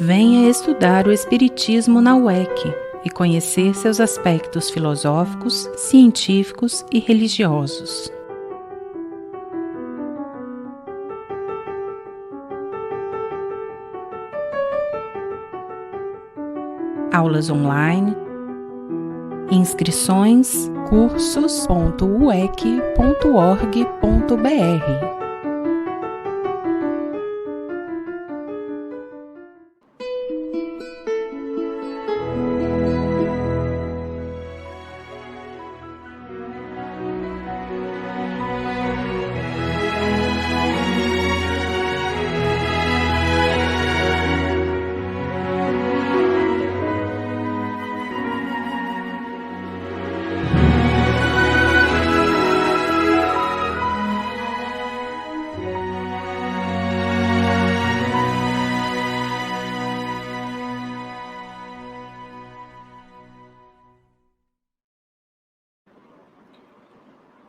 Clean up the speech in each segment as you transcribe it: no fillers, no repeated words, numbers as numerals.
Venha estudar o Espiritismo na UEC e conhecer seus aspectos filosóficos, científicos e religiosos. Aulas online, inscrições cursos.uec.org.br.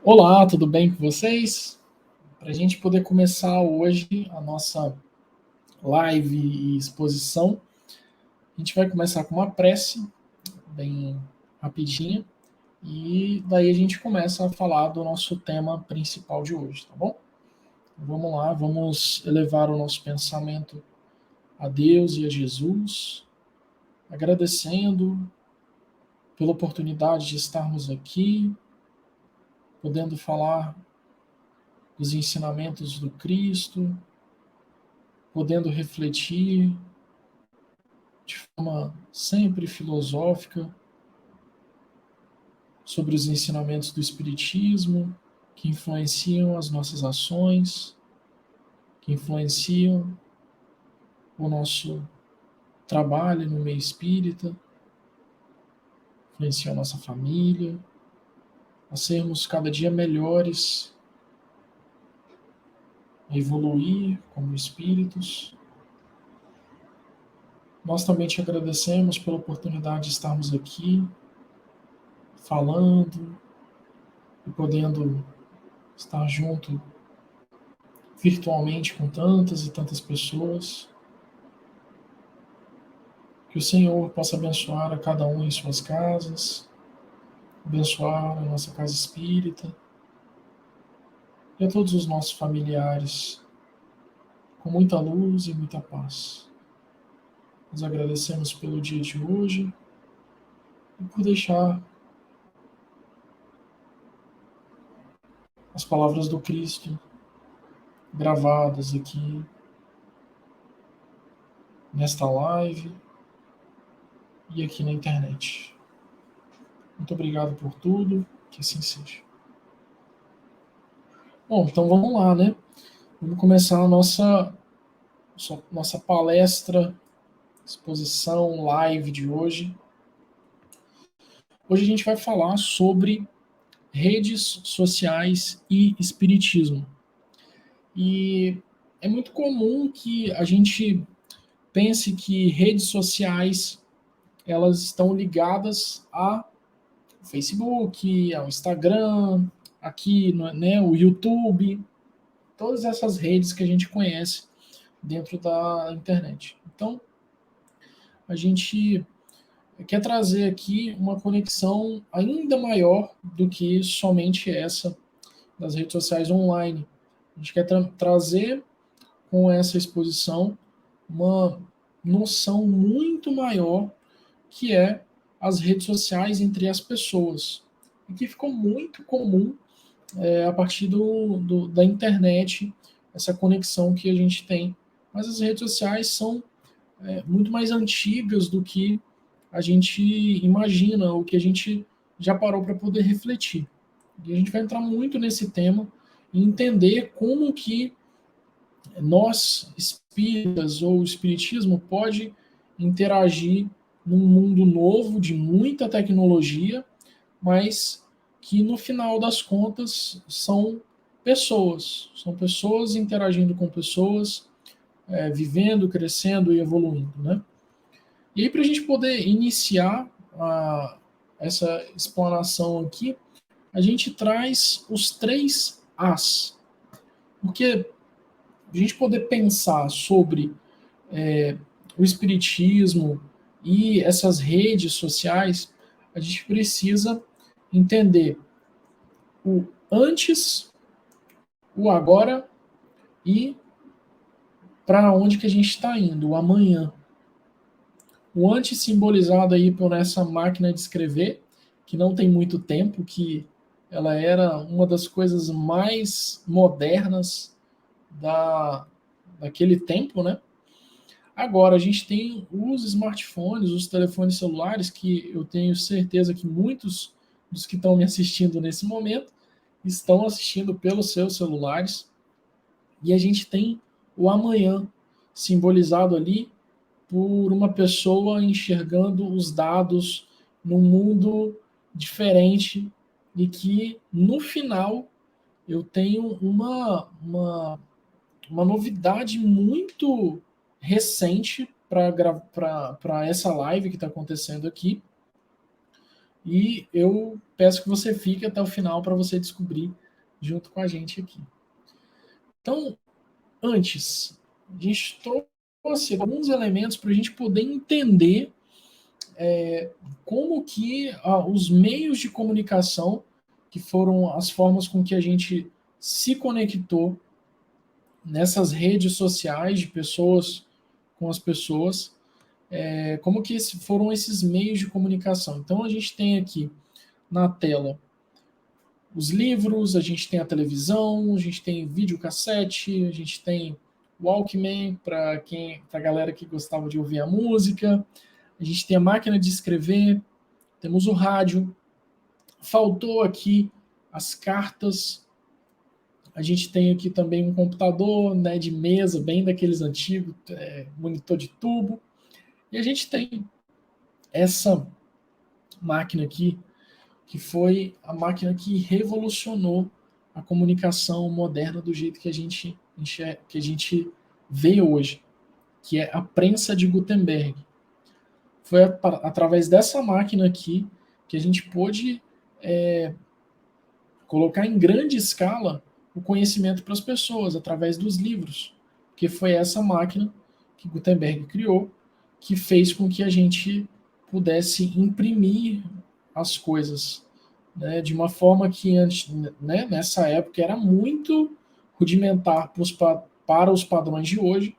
Olá, tudo bem com vocês? Para a gente poder começar hoje a nossa live e exposição, a gente vai começar com uma prece bem rapidinha e daí a gente começa a falar do nosso tema principal de hoje, tá bom? Vamos lá, vamos elevar o nosso pensamento a Deus e a Jesus, agradecendo pela oportunidade de estarmos aqui, podendo falar dos ensinamentos do Cristo, podendo refletir de forma sempre filosófica sobre os ensinamentos do Espiritismo, que influenciam as nossas ações, que influenciam o nosso trabalho no meio espírita, influenciam a nossa família, a sermos cada dia melhores, a evoluir como espíritos. Nós também te agradecemos pela oportunidade de estarmos aqui, falando e podendo estar junto virtualmente com tantas e tantas pessoas. Que o Senhor possa abençoar a cada um em suas casas, abençoar a nossa casa espírita e a todos os nossos familiares com muita luz e muita paz. Nós agradecemos pelo dia de hoje e por deixar as palavras do Cristo gravadas aqui nesta live e aqui na internet. Muito obrigado por tudo, que assim seja. Bom, então vamos lá, né? Vamos começar a nossa palestra, exposição, live de hoje. Hoje a gente vai falar sobre redes sociais e espiritismo. E é muito comum que a gente pense que redes sociais elas estão ligadas ao Facebook, ao Instagram, aqui, né, o YouTube, todas essas redes que a gente conhece dentro da internet. Então, a gente quer trazer aqui uma conexão ainda maior do que somente essa das redes sociais online. A gente quer trazer com essa exposição uma noção muito maior que é as redes sociais entre as pessoas. E que ficou muito comum a partir da internet, essa conexão que a gente tem. Mas as redes sociais são muito mais antigas do que a gente imagina, o que a gente já parou para poder refletir. E a gente vai entrar muito nesse tema e entender como que nós, espíritas ou o espiritismo, pode interagir num mundo novo, de muita tecnologia, mas que no final das contas são pessoas interagindo com pessoas, vivendo, crescendo e evoluindo, né? E aí, para a gente poder iniciar essa explanação aqui, a gente traz os 3 As. Porque a gente poder pensar sobre o espiritismo e essas redes sociais, a gente precisa entender o antes, o agora e para onde que a gente está indo, o amanhã. O antes simbolizado aí por essa máquina de escrever, que não tem muito tempo, que ela era uma das coisas mais modernas da, daquele tempo, né? Agora, a gente tem os smartphones, os telefones celulares, que eu tenho certeza que muitos dos que estão me assistindo nesse momento estão assistindo pelos seus celulares. E a gente tem o amanhã, simbolizado ali por uma pessoa enxergando os dados num mundo diferente e que, no final, eu tenho uma novidade muito recente para essa live que está acontecendo aqui. E eu peço que você fique até o final para você descobrir junto com a gente aqui. Então, antes, a gente trouxe alguns elementos para a gente poder entender como que os meios de comunicação, que foram as formas com que a gente se conectou nessas redes sociais de pessoas com as pessoas, como que foram esses meios de comunicação. Então a gente tem aqui na tela os livros, a gente tem a televisão, a gente tem videocassete, a gente tem Walkman para a galera que gostava de ouvir a música, a gente tem a máquina de escrever, temos o rádio, faltou aqui as cartas, a gente tem aqui também um computador, né, de mesa, bem daqueles antigos, monitor de tubo, e a gente tem essa máquina aqui, que foi a máquina que revolucionou a comunicação moderna do jeito que a gente vê hoje, que é a prensa de Gutenberg. Foi através dessa máquina aqui que a gente pôde colocar em grande escala o conhecimento para as pessoas, através dos livros, que foi essa máquina que Gutenberg criou, que fez com que a gente pudesse imprimir as coisas, né, de uma forma que antes, né, nessa época era muito rudimentar para os padrões de hoje,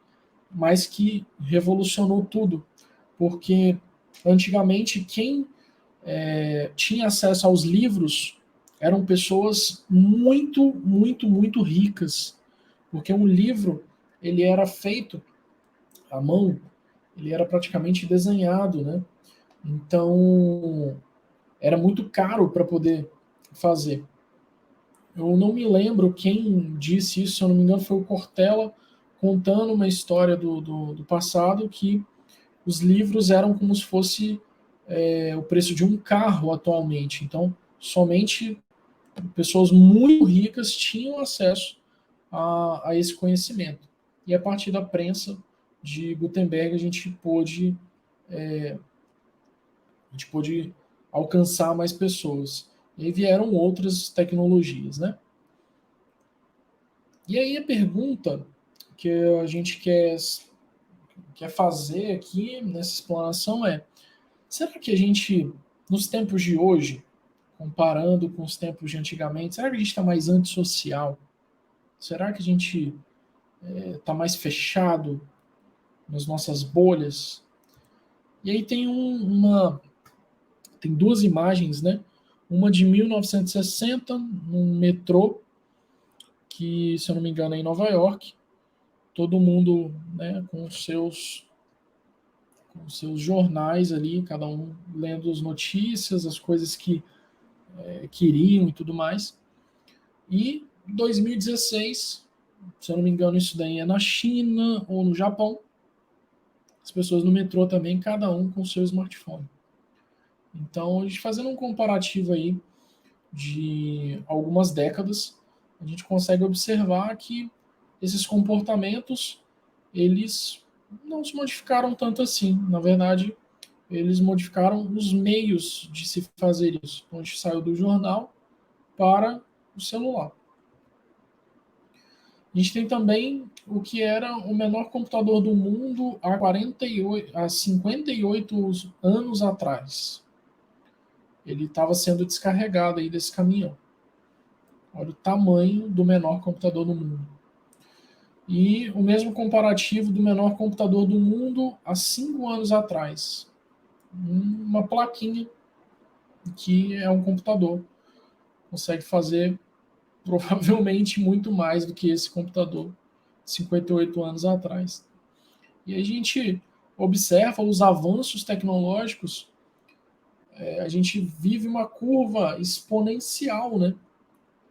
mas que revolucionou tudo, porque antigamente quem tinha acesso aos livros eram pessoas muito, muito, muito ricas, porque um livro ele era feito à mão, ele era praticamente desenhado, né? Então era muito caro para poder fazer. Eu não me lembro quem disse isso, se eu não me engano foi o Cortella contando uma história do passado que os livros eram como se fosse o preço de um carro atualmente. Então, somente pessoas muito ricas tinham acesso a esse conhecimento. E a partir da prensa de Gutenberg, a gente pôde alcançar mais pessoas. E aí vieram outras tecnologias, né? E aí a pergunta que a gente quer fazer aqui nessa explanação é: será que a gente, nos tempos de hoje, comparando com os tempos de antigamente, será que a gente está mais antissocial? Será que a gente está mais fechado nas nossas bolhas? E aí tem duas imagens, né? Uma de 1960, num metrô, que, se eu não me engano, é em Nova York. Todo mundo, né, com seus jornais ali, cada um lendo as notícias, as coisas que queriam e tudo mais. E 2016, se eu não me engano, isso daí é na China ou no Japão, as pessoas no metrô também, cada um com o seu smartphone. Então, a gente fazendo um comparativo aí de algumas décadas, a gente consegue observar que esses comportamentos, eles não se modificaram tanto assim. Na verdade, eles modificaram os meios de se fazer isso. Então, a gente saiu do jornal para o celular. A gente tem também o que era o menor computador do mundo há 58 anos atrás. Ele estava sendo descarregado aí desse caminhão. Olha o tamanho do menor computador do mundo. E o mesmo comparativo do menor computador do mundo há 5 anos atrás. Uma plaquinha que é um computador. Consegue fazer provavelmente muito mais do que esse computador 58 anos atrás. E a gente observa os avanços tecnológicos, a gente vive uma curva exponencial, né?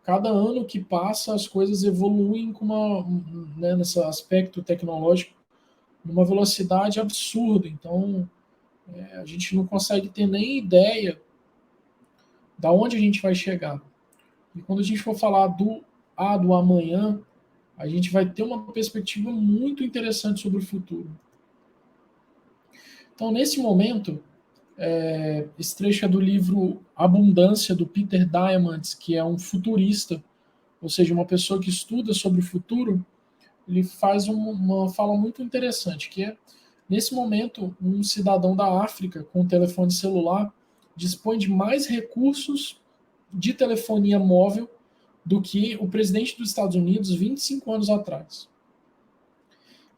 Cada ano que passa, as coisas evoluem com né, nesse aspecto tecnológico, numa velocidade absurda. Então, a gente não consegue ter nem ideia da onde a gente vai chegar. E quando a gente for falar do amanhã, a gente vai ter uma perspectiva muito interessante sobre o futuro. Então, nesse momento, esse trecho é do livro Abundância, do Peter Diamandis, que é um futurista, ou seja, uma pessoa que estuda sobre o futuro. Ele faz uma fala muito interessante, que é, nesse momento, um cidadão da África com um telefone celular dispõe de mais recursos de telefonia móvel do que o presidente dos Estados Unidos 25 anos atrás.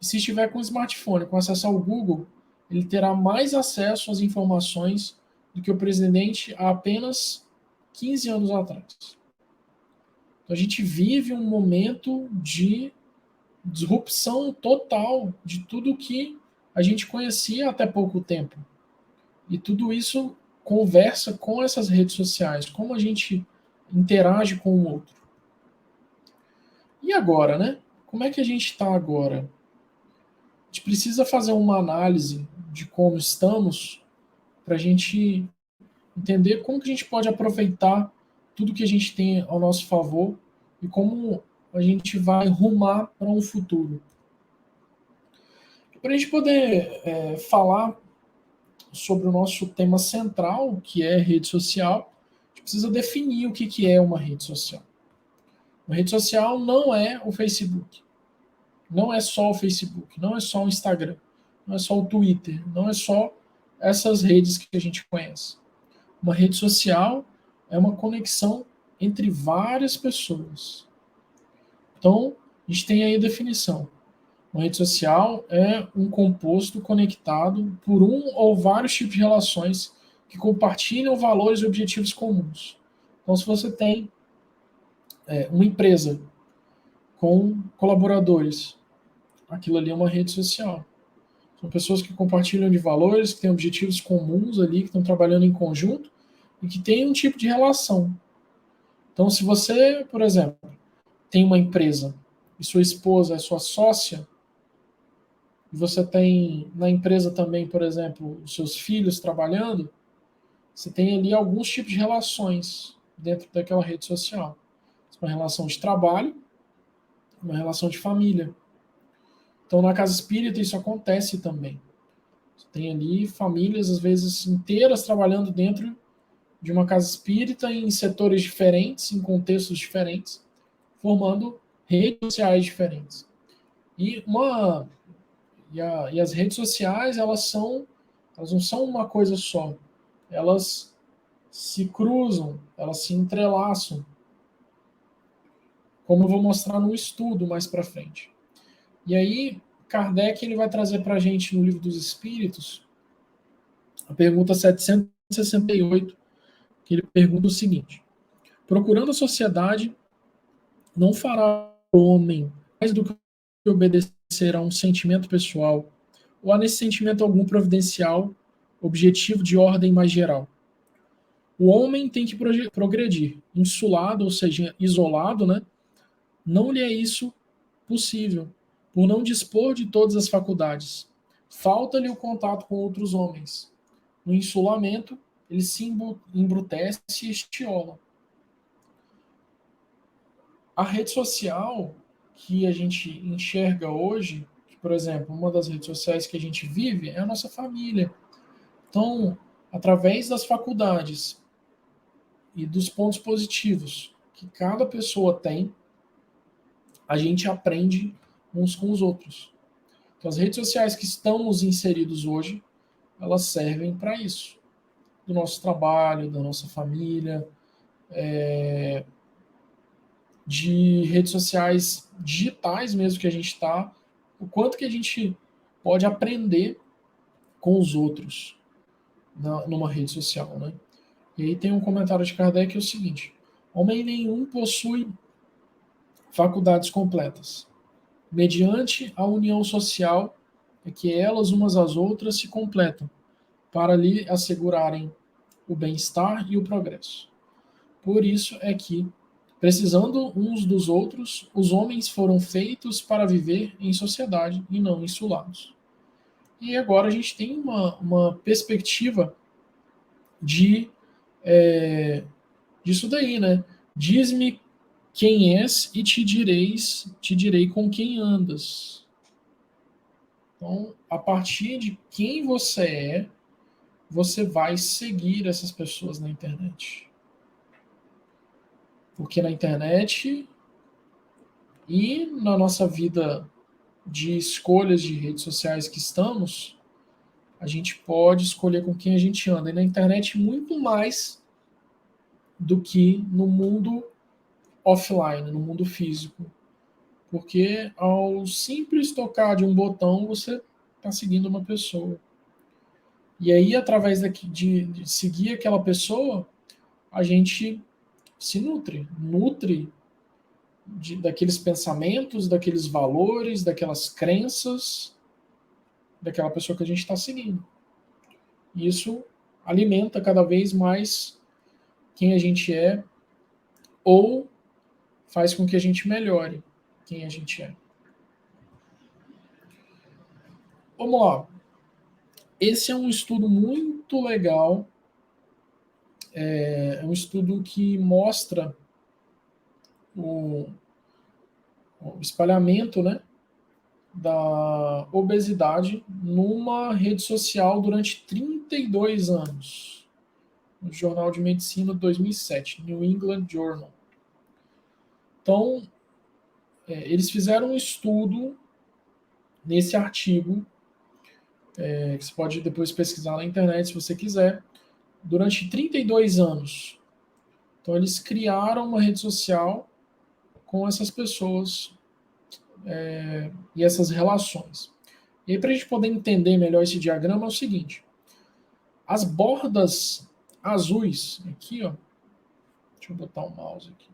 E se estiver com smartphone, com acesso ao Google, ele terá mais acesso às informações do que o presidente há apenas 15 anos atrás. Então, a gente vive um momento de disrupção total de tudo que a gente conhecia até pouco tempo. E tudo isso conversa com essas redes sociais, como a gente interage com o outro. E agora, né? Como é que a gente está agora? A gente precisa fazer uma análise de como estamos para a gente entender como que a gente pode aproveitar tudo que a gente tem ao nosso favor e como a gente vai rumar para um futuro. Para a gente poder falar sobre o nosso tema central, que é rede social, a gente precisa definir o que é uma rede social. Uma rede social não é o Facebook, não é só o Facebook, não é só o Instagram, não é só o Twitter, não é só essas redes que a gente conhece. Uma rede social é uma conexão entre várias pessoas. Então, a gente tem aí a definição. Uma rede social é um composto conectado por um ou vários tipos de relações que compartilham valores e objetivos comuns. Então, se você tem uma empresa com colaboradores, aquilo ali é uma rede social. São pessoas que compartilham de valores, que têm objetivos comuns ali, que estão trabalhando em conjunto e que têm um tipo de relação. Então, se você, por exemplo, tem uma empresa e sua esposa é sua sócia, e você tem na empresa também, por exemplo, os seus filhos trabalhando, você tem ali alguns tipos de relações dentro daquela rede social. Uma relação de trabalho, uma relação de família. Então, na casa espírita, isso acontece também. Você tem ali famílias, às vezes, inteiras trabalhando dentro de uma casa espírita em setores diferentes, em contextos diferentes, formando redes sociais diferentes. E as redes sociais, elas não são uma coisa só. Elas se cruzam, elas se entrelaçam, como eu vou mostrar no estudo mais para frente. E aí, Kardec ele vai trazer para a gente no Livro dos Espíritos a pergunta 768, que ele pergunta o seguinte: procurando a sociedade, não fará o homem mais do que obedecer a um sentimento pessoal, ou há nesse sentimento algum providencial, objetivo de ordem mais geral? O homem tem que progredir. Insulado, ou seja, isolado, né? Não lhe é isso possível, por não dispor de todas as faculdades. Falta-lhe o contato com outros homens. No insulamento, ele se embrutece e estiola. A rede social que a gente enxerga hoje, que, por exemplo, uma das redes sociais que a gente vive é a nossa família. Então, através das faculdades e dos pontos positivos que cada pessoa tem, a gente aprende uns com os outros. Então, as redes sociais que estamos inseridos hoje, elas servem para isso. Do nosso trabalho, da nossa família, de redes sociais digitais mesmo que a gente está, o quanto que a gente pode aprender com os outros numa rede social, né? E aí tem um comentário de Kardec que é o seguinte: homem nenhum possui faculdades completas. Mediante a união social é que elas umas às outras se completam, para lhe assegurarem o bem-estar e o progresso. Por isso é que, precisando uns dos outros, os homens foram feitos para viver em sociedade e não insulados. E agora a gente tem uma perspectiva de disso daí, né? Diz-me quem és e te direi com quem andas. Então, a partir de quem você é, você vai seguir essas pessoas na internet. Porque na internet e na nossa vida de escolhas de redes sociais que estamos, a gente pode escolher com quem a gente anda. E na internet, muito mais do que no mundo offline, no mundo físico. Porque ao simples tocar de um botão, você está seguindo uma pessoa. E aí, através de seguir aquela pessoa, a gente se nutre daqueles pensamentos, daqueles valores, daquelas crenças daquela pessoa que a gente está seguindo. E isso alimenta cada vez mais quem a gente é ou faz com que a gente melhore quem a gente é. Vamos lá. Esse é um estudo muito legal. É um estudo que mostra o espalhamento, né, da obesidade numa rede social durante 32 anos. No Jornal de Medicina 2007, New England Journal. Então, eles fizeram um estudo nesse artigo, que você pode depois pesquisar na internet se você quiser, durante 32 anos. Então, eles criaram uma rede social com essas pessoas e essas relações. E aí, para a gente poder entender melhor esse diagrama, é o seguinte: as bordas azuis, aqui, ó, deixa eu botar o mouse aqui.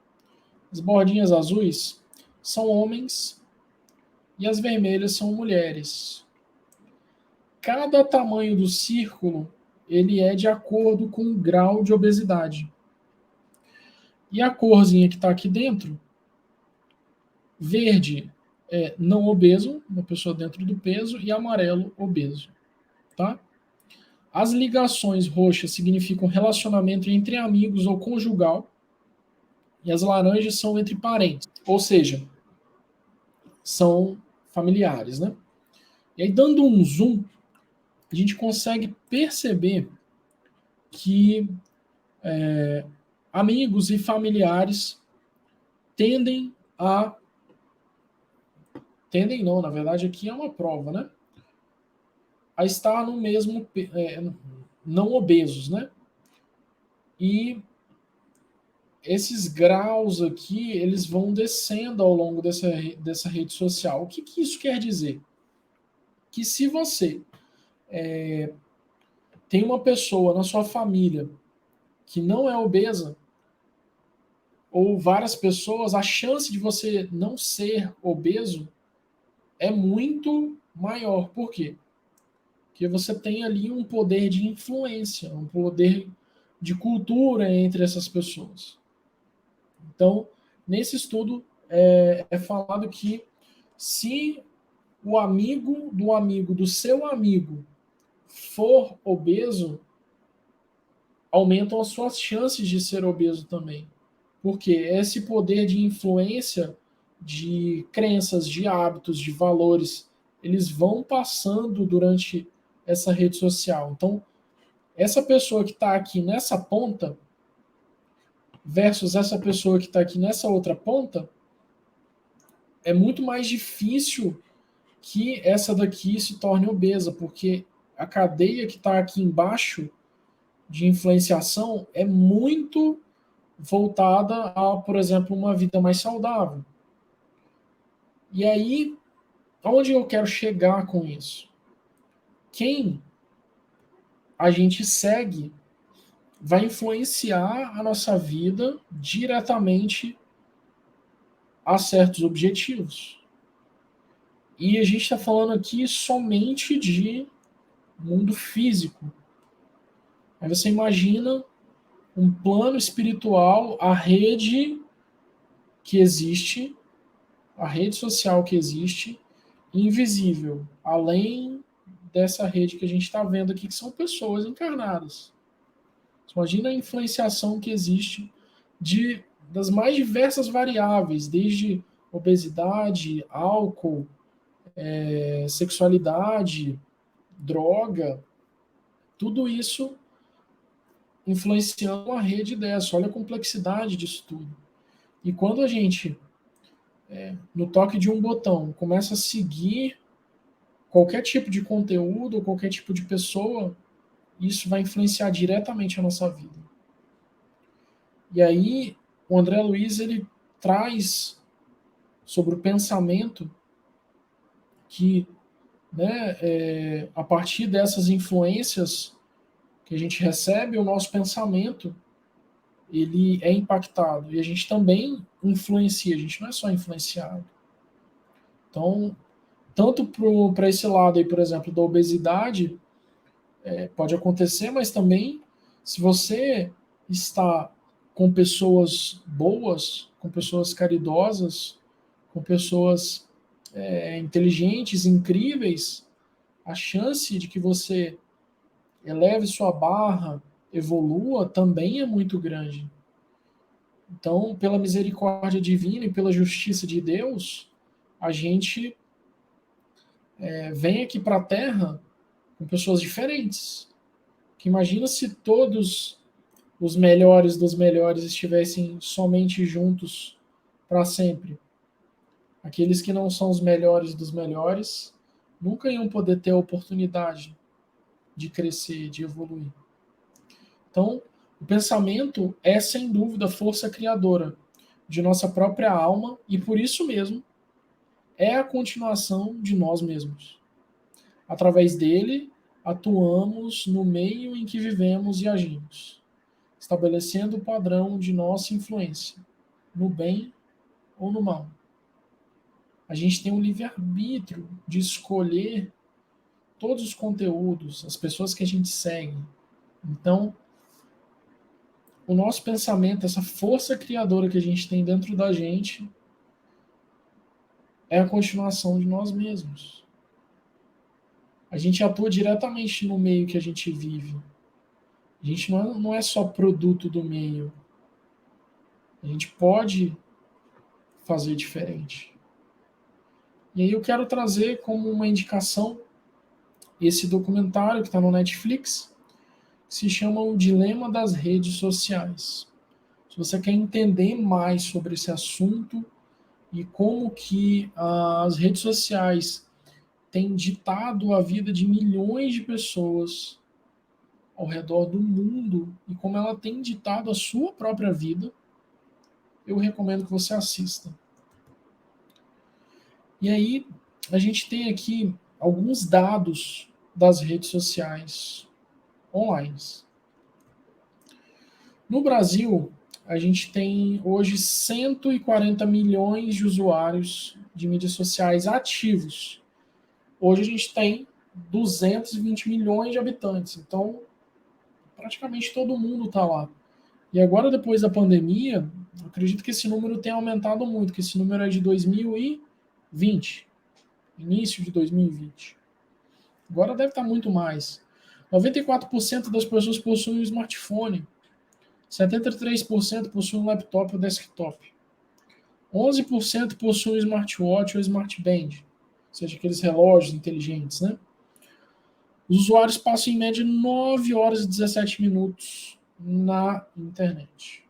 As bordinhas azuis são homens e as vermelhas são mulheres. Cada tamanho do círculo ele é de acordo com o grau de obesidade. E a corzinha que está aqui dentro, verde é não obeso, uma pessoa dentro do peso, e amarelo, obeso. Tá? As ligações roxas significam relacionamento entre amigos ou conjugal, e as laranjas são entre parentes, ou seja, são familiares, né? E aí, dando um zoom, a gente consegue perceber que amigos e familiares tendem a... Tendem não, na verdade aqui é uma prova, né? A estar no mesmo... não obesos, né? E esses graus aqui, eles vão descendo ao longo dessa rede social. O que isso quer dizer? Que se você tem uma pessoa na sua família que não é obesa, ou várias pessoas, a chance de você não ser obeso é muito maior. Por quê? Porque você tem ali um poder de influência, um poder de cultura entre essas pessoas. Então, nesse estudo, é falado que se o amigo do seu amigo for obeso, aumentam as suas chances de ser obeso também. Porque esse poder de influência de crenças, de hábitos, de valores, eles vão passando durante essa rede social. Então, essa pessoa que está aqui nessa ponta versus essa pessoa que está aqui nessa outra ponta, é muito mais difícil que essa daqui se torne obesa, porque a cadeia que está aqui embaixo de influenciação é muito voltada a, por exemplo, uma vida mais saudável. E aí, aonde eu quero chegar com isso? Quem a gente segue vai influenciar a nossa vida diretamente a certos objetivos. E a gente está falando aqui somente de mundo físico. Aí você imagina um plano espiritual, a rede que existe, a rede social que existe, invisível, além dessa rede que a gente está vendo aqui, que são pessoas encarnadas. Você imagina a influenciação que existe das mais diversas variáveis, desde obesidade, álcool, sexualidade, droga, tudo isso influenciando uma rede dessa. Olha a complexidade disso tudo. E quando a gente, no toque de um botão, começa a seguir qualquer tipo de conteúdo, qualquer tipo de pessoa, isso vai influenciar diretamente a nossa vida. E aí, o André Luiz, ele traz sobre o pensamento que, né, a partir dessas influências que a gente recebe, o nosso pensamento ele é impactado. E a gente também influencia, a gente não é só influenciado. Então, tanto para esse lado aí, por exemplo, da obesidade, pode acontecer, mas também se você está com pessoas boas, com pessoas caridosas, com pessoas inteligentes, incríveis, a chance de que você eleve sua barra, evolua, também é muito grande. Então, pela misericórdia divina e pela justiça de Deus, a gente vem aqui para a Terra com pessoas diferentes. Que imagina se todos os melhores dos melhores estivessem somente juntos para sempre. Aqueles que não são os melhores dos melhores nunca iam poder ter a oportunidade de crescer, de evoluir. Então, o pensamento é, sem dúvida, a força criadora de nossa própria alma e, por isso mesmo, é a continuação de nós mesmos. Através dele, atuamos no meio em que vivemos e agimos, estabelecendo o padrão de nossa influência, no bem ou no mal. A gente tem um livre-arbítrio de escolher todos os conteúdos, as pessoas que a gente segue. Então, o nosso pensamento, essa força criadora que a gente tem dentro da gente, é a continuação de nós mesmos. A gente atua diretamente no meio que a gente vive. A gente não é só produto do meio. A gente pode fazer diferente. E aí eu quero trazer como uma indicação esse documentário que está no Netflix, que se chama O Dilema das Redes Sociais. Se você quer entender mais sobre esse assunto e como que as redes sociais têm ditado a vida de milhões de pessoas ao redor do mundo e como ela tem ditado a sua própria vida, eu recomendo que você assista. E aí, a gente tem aqui alguns dados das redes sociais online. No Brasil, a gente tem hoje 140 milhões de usuários de mídias sociais ativos. Hoje a gente tem 220 milhões de habitantes, então praticamente todo mundo está lá. E agora, depois da pandemia, acredito que esse número tenha aumentado muito, que esse número é de 2020, início de 2020. Agora deve estar muito mais. 94% das pessoas possuem um smartphone. 73% possuem um laptop ou desktop. 11% possuem smartwatch ou smartband, ou seja, aqueles relógios inteligentes, né? Os usuários passam em média 9 horas e 17 minutos na internet.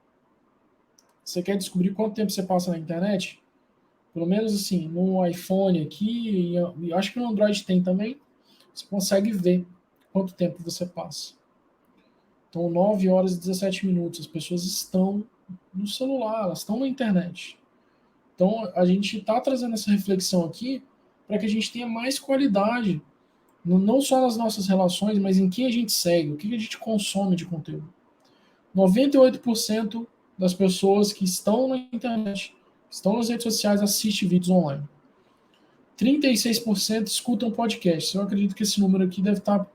Você quer descobrir quanto tempo você passa na internet? Pelo menos assim, no iPhone aqui, e acho que no Android tem também, você consegue ver quanto tempo você passa. Então, 9 horas e 17 minutos, as pessoas estão no celular, elas estão na internet. Então, a gente está trazendo essa reflexão aqui para que a gente tenha mais qualidade, não só nas nossas relações, mas em quem a gente segue, o que a gente consome de conteúdo. 98% das pessoas que estão na internet, estão nas redes sociais, assistem vídeos online. 36% escutam podcasts. Eu acredito que esse número aqui deve estar,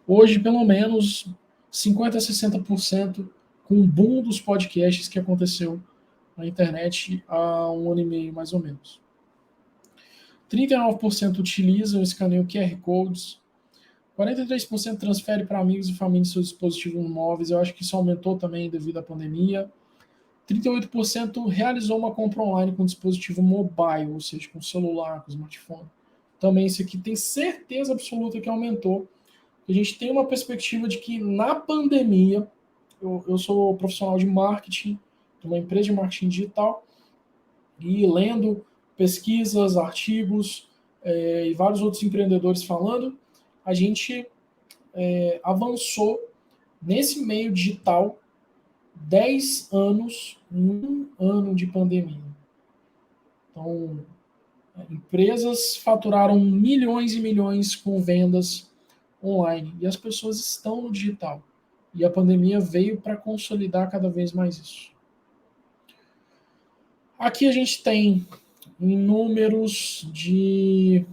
hoje, pelo menos 50% a 60% com o boom dos podcasts que aconteceu na internet há 1 ano e meio, mais ou menos. 39% utilizam e escaneiam QR Codes. 43% transfere para amigos e família seus dispositivos móveis. Eu acho que isso aumentou também devido à pandemia. 38% realizou uma compra online com dispositivo mobile, ou seja, com celular, com smartphone. Também isso aqui tem certeza absoluta que aumentou. A gente tem uma perspectiva de que na pandemia, eu sou profissional de marketing, de uma empresa de marketing digital, e lendo pesquisas, artigos e vários outros empreendedores falando, a gente avançou nesse meio digital 10 anos em 1 ano de pandemia. Então, empresas faturaram milhões e milhões com vendas online e as pessoas estão no digital. E a pandemia veio para consolidar cada vez mais isso. Aqui a gente tem em números de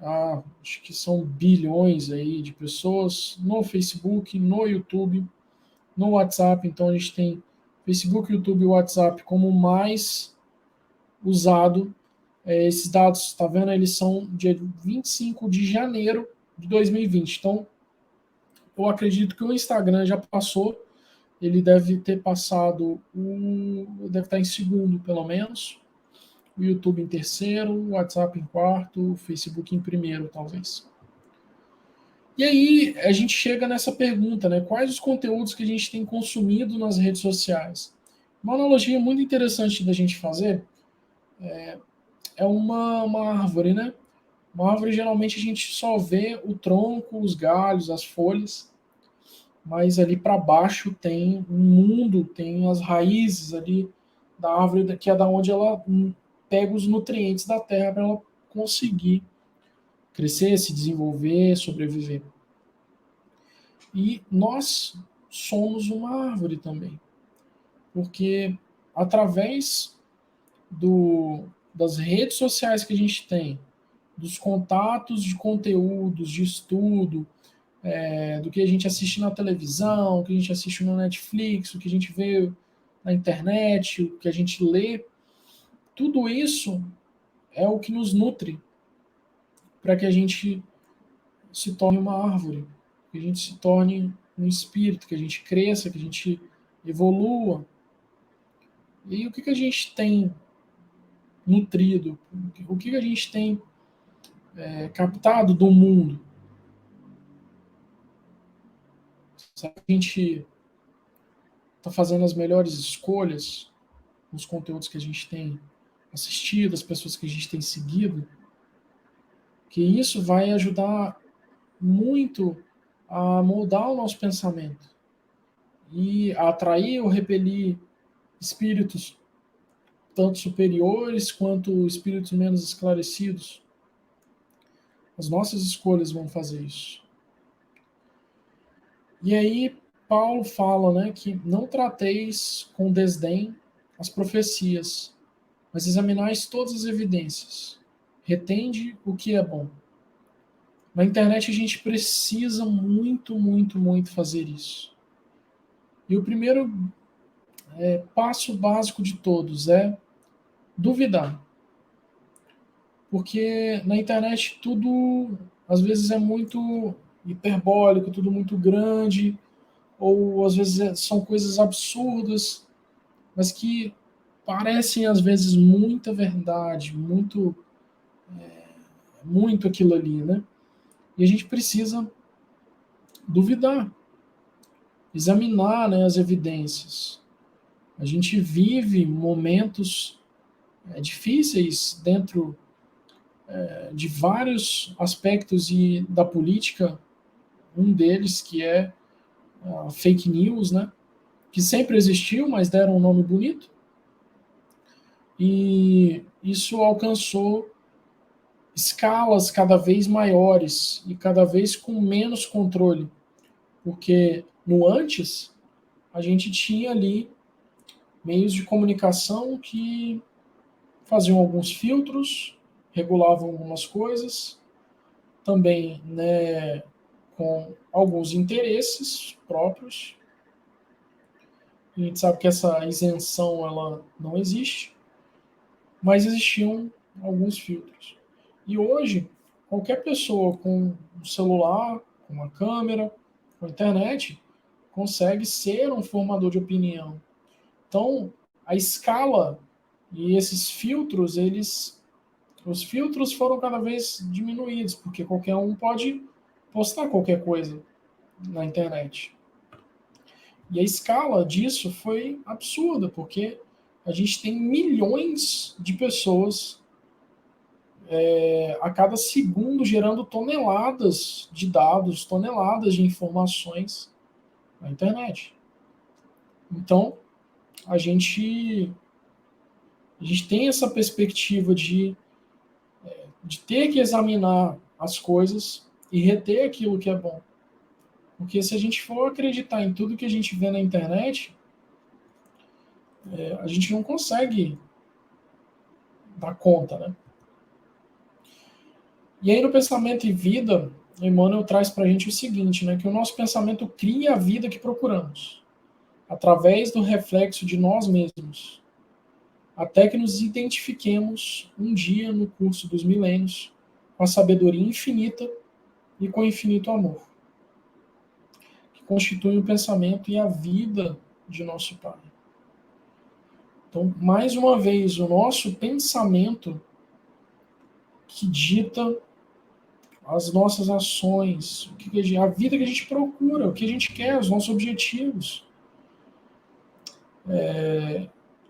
acho que são bilhões aí de pessoas no Facebook, no YouTube, no WhatsApp. Então a gente tem Facebook, YouTube e WhatsApp como mais usado. Esses dados, está vendo? Eles são dia 25 de janeiro de 2020. Então, eu acredito que o Instagram já passou. Ele deve ter passado, deve estar em segundo, pelo menos. O YouTube em terceiro, o WhatsApp em quarto, o Facebook em primeiro, talvez. E aí a gente chega nessa pergunta, né? Quais os conteúdos que a gente tem consumido nas redes sociais? Uma analogia muito interessante da gente fazer é uma árvore, né? Uma árvore geralmente a gente só vê o tronco, os galhos, as folhas, mas ali para baixo tem um mundo, tem as raízes ali da árvore, que é da onde ela pega os nutrientes da terra para ela conseguir crescer, se desenvolver, sobreviver. E nós somos uma árvore também, porque através das redes sociais que a gente tem, dos contatos de conteúdos, de estudo, do que a gente assiste na televisão, o que a gente assiste no Netflix, o que a gente vê na internet, o que a gente lê, tudo isso é o que nos nutre para que a gente se torne uma árvore, que a gente se torne um espírito, que a gente cresça, que a gente evolua. E o que a gente tem nutrido? O que a gente tem captado do mundo? Será que a gente está fazendo as melhores escolhas nos conteúdos que a gente tem assistido, as pessoas que a gente tem seguido? Que isso vai ajudar muito a moldar o nosso pensamento e a atrair ou repelir espíritos tanto superiores quanto espíritos menos esclarecidos. As nossas escolhas vão fazer isso. E aí Paulo fala, né, que não trateis com desdém as profecias, mas examinais todas as evidências. Retende o que é bom. Na internet a gente precisa muito, muito, muito fazer isso. E o primeiro passo básico de todos é duvidar. Porque na internet tudo, às vezes, é muito hiperbólico, tudo muito grande, ou às vezes são coisas absurdas, mas que parecem, às vezes, muita verdade, muito aquilo ali, né? E a gente precisa duvidar, examinar, né, as evidências. A gente vive momentos difíceis dentro de vários aspectos da política, um deles que é a fake news, né? Que sempre existiu, mas deram um nome bonito. E isso alcançou escalas cada vez maiores e cada vez com menos controle, porque no antes a gente tinha ali meios de comunicação que faziam alguns filtros, regulavam algumas coisas, também, né, com alguns interesses próprios. A gente sabe que essa isenção ela não existe, mas existiam alguns filtros. E hoje, qualquer pessoa com um celular, com uma câmera, com a internet, consegue ser um formador de opinião. Então, a escala e esses filtros, os filtros foram cada vez diminuídos, porque qualquer um pode postar qualquer coisa na internet. E a escala disso foi absurda, porque a gente tem milhões de pessoas a cada segundo gerando toneladas de dados, toneladas de informações na internet. Então, a gente tem essa perspectiva de ter que examinar as coisas e reter aquilo que é bom. Porque se a gente for acreditar em tudo que a gente vê na internet, a gente não consegue dar conta, né? E aí no Pensamento e Vida, Emmanuel traz para a gente o seguinte, né, que o nosso pensamento cria a vida que procuramos, através do reflexo de nós mesmos, até que nos identifiquemos um dia no curso dos milênios com a sabedoria infinita e com o infinito amor, que constitui o pensamento e a vida de nosso Pai. Então, mais uma vez, o nosso pensamento que dita as nossas ações, a vida que a gente procura, o que a gente quer, os nossos objetivos.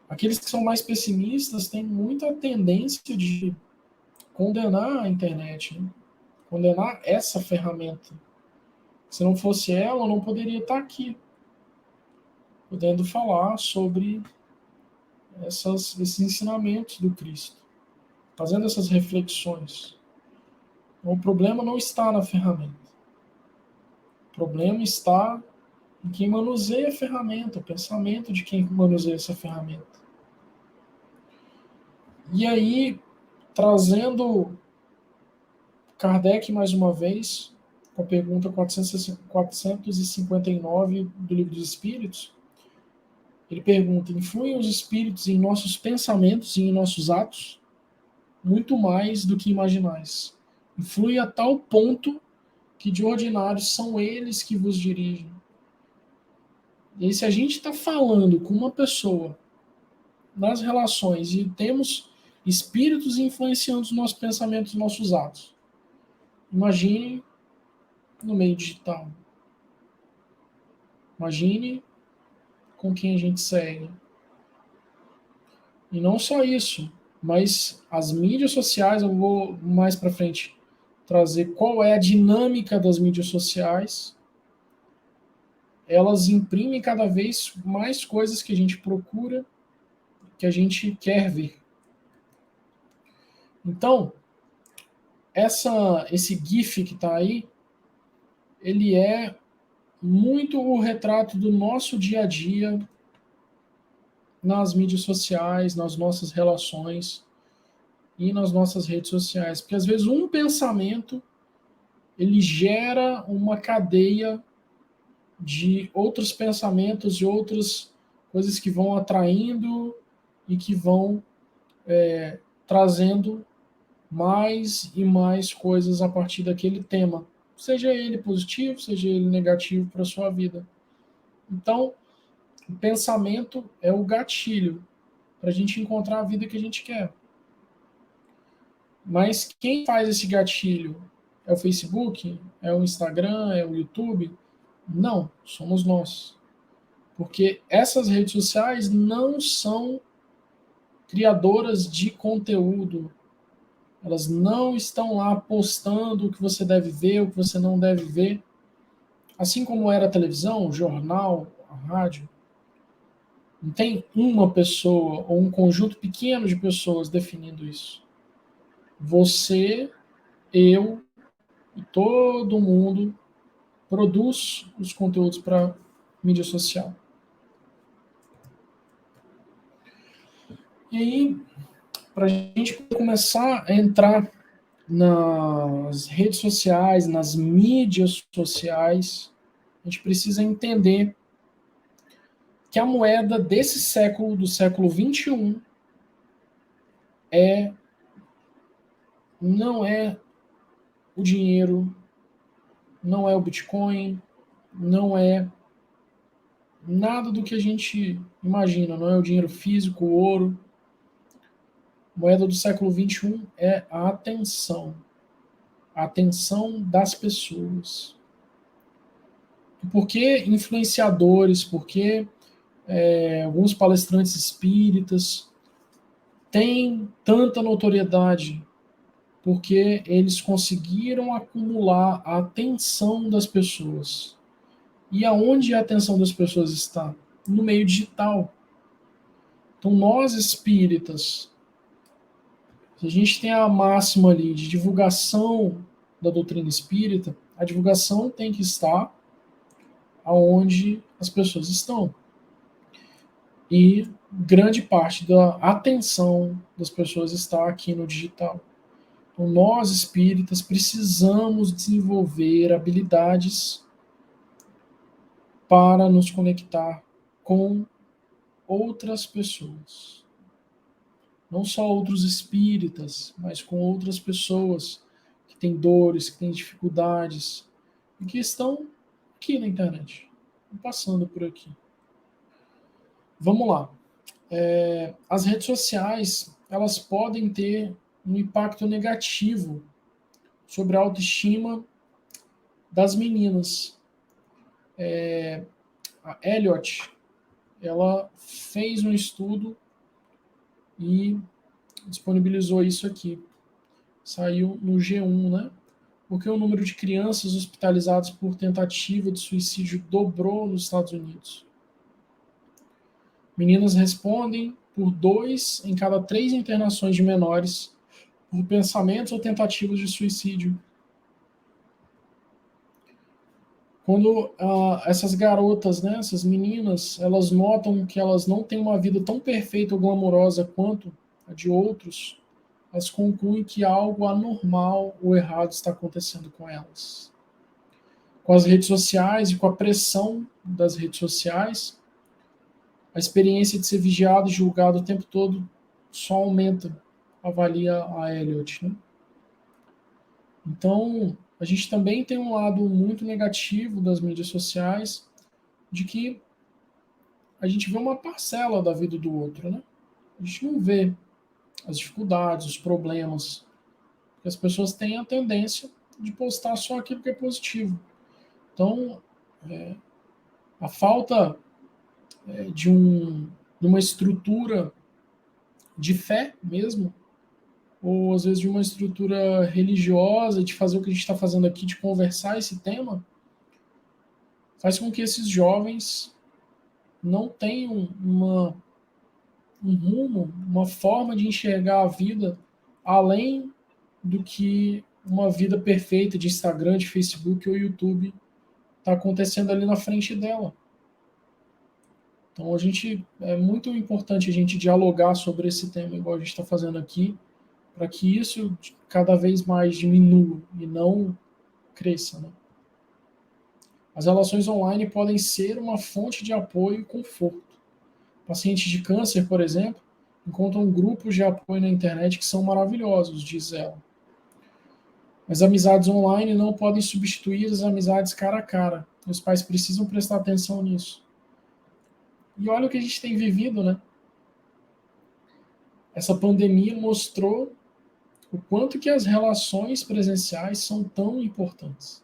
Aqueles que são mais pessimistas têm muita tendência de condenar a internet, né? Condenar essa ferramenta. Se não fosse ela, eu não poderia estar aqui, podendo falar sobre esses ensinamentos do Cristo, fazendo essas reflexões. Então, o problema não está na ferramenta. O problema está em quem manuseia a ferramenta, o pensamento de quem manuseia essa ferramenta. E aí, trazendo Kardec mais uma vez, com a pergunta 459 do Livro dos Espíritos, ele pergunta: influem os espíritos em nossos pensamentos e em nossos atos? Muito mais do que imaginais. Influi a tal ponto que de ordinário são eles que vos dirigem. E se a gente está falando com uma pessoa nas relações e temos espíritos influenciando os nossos pensamentos e os nossos atos, imagine no meio digital. Imagine com quem a gente segue. E não só isso, mas as mídias sociais, eu vou mais para frente trazer qual é a dinâmica das mídias sociais. Elas imprimem cada vez mais coisas que a gente procura, que a gente quer ver. Então, esse GIF que está aí, ele é muito o retrato do nosso dia a dia nas mídias sociais, nas nossas relações e nas nossas redes sociais. Porque às vezes um pensamento ele gera uma cadeia de outros pensamentos e outras coisas que vão atraindo e que vão trazendo mais e mais coisas a partir daquele tema, seja ele positivo, seja ele negativo para a sua vida. Então, o pensamento é o gatilho para a gente encontrar a vida que a gente quer. Mas quem faz esse gatilho? É o Facebook? É o Instagram? É o YouTube? Não, somos nós. Porque essas redes sociais não são criadoras de conteúdo, elas não estão lá postando o que você deve ver, o que você não deve ver. Assim como era a televisão, o jornal, a rádio, não tem uma pessoa ou um conjunto pequeno de pessoas definindo isso. Você, eu e todo mundo produz os conteúdos para mídia social. E aí, para a gente começar a entrar nas redes sociais, nas mídias sociais, a gente precisa entender que a moeda desse século, do século 21, não é o dinheiro, não é o Bitcoin, não é nada do que a gente imagina, não é o dinheiro físico, o ouro. A moeda do século 21 é a atenção das pessoas. Por que influenciadores, por que alguns palestrantes espíritas têm tanta notoriedade? Porque eles conseguiram acumular a atenção das pessoas. E aonde a atenção das pessoas está? No meio digital. Então, nós espíritas, se a gente tem a máxima ali de divulgação da doutrina espírita, a divulgação tem que estar aonde as pessoas estão. E grande parte da atenção das pessoas está aqui no digital. Então, nós espíritas precisamos desenvolver habilidades para nos conectar com outras pessoas. Não só outros espíritas, mas com outras pessoas que têm dores, que têm dificuldades e que estão aqui na internet, passando por aqui. Vamos lá. As redes sociais, elas podem ter um impacto negativo sobre a autoestima das meninas. A Elliot, ela fez um estudo e disponibilizou isso aqui. Saiu no G1, né? Porque o número de crianças hospitalizadas por tentativa de suicídio dobrou nos Estados Unidos. Meninas respondem por 2 em cada 3 internações de menores por pensamentos ou tentativas de suicídio. Quando essas garotas, né, essas meninas, elas notam que elas não têm uma vida tão perfeita ou glamourosa quanto a de outros, elas concluem que algo anormal ou errado está acontecendo com elas. Com as redes sociais e com a pressão das redes sociais, a experiência de ser vigiado e julgado o tempo todo só aumenta, avalia a Elliot, né? Então, a gente também tem um lado muito negativo das mídias sociais, de que a gente vê uma parcela da vida do outro, né? A gente não vê as dificuldades, os problemas. Porque as pessoas têm a tendência de postar só aquilo que é positivo. Então, a falta de uma estrutura de fé mesmo, ou às vezes de uma estrutura religiosa, de fazer o que a gente está fazendo aqui, de conversar esse tema, faz com que esses jovens não tenham um rumo, uma forma de enxergar a vida além do que uma vida perfeita de Instagram, de Facebook ou YouTube está acontecendo ali na frente dela. Então é muito importante a gente dialogar sobre esse tema, igual a gente está fazendo aqui, para que isso cada vez mais diminua e não cresça, né? As relações online podem ser uma fonte de apoio e conforto. Pacientes de câncer, por exemplo, encontram grupos de apoio na internet que são maravilhosos, diz ela. As amizades online não podem substituir as amizades cara a cara. Os pais precisam prestar atenção nisso. E olha o que a gente tem vivido, né? Essa pandemia mostrou o quanto que as relações presenciais são tão importantes.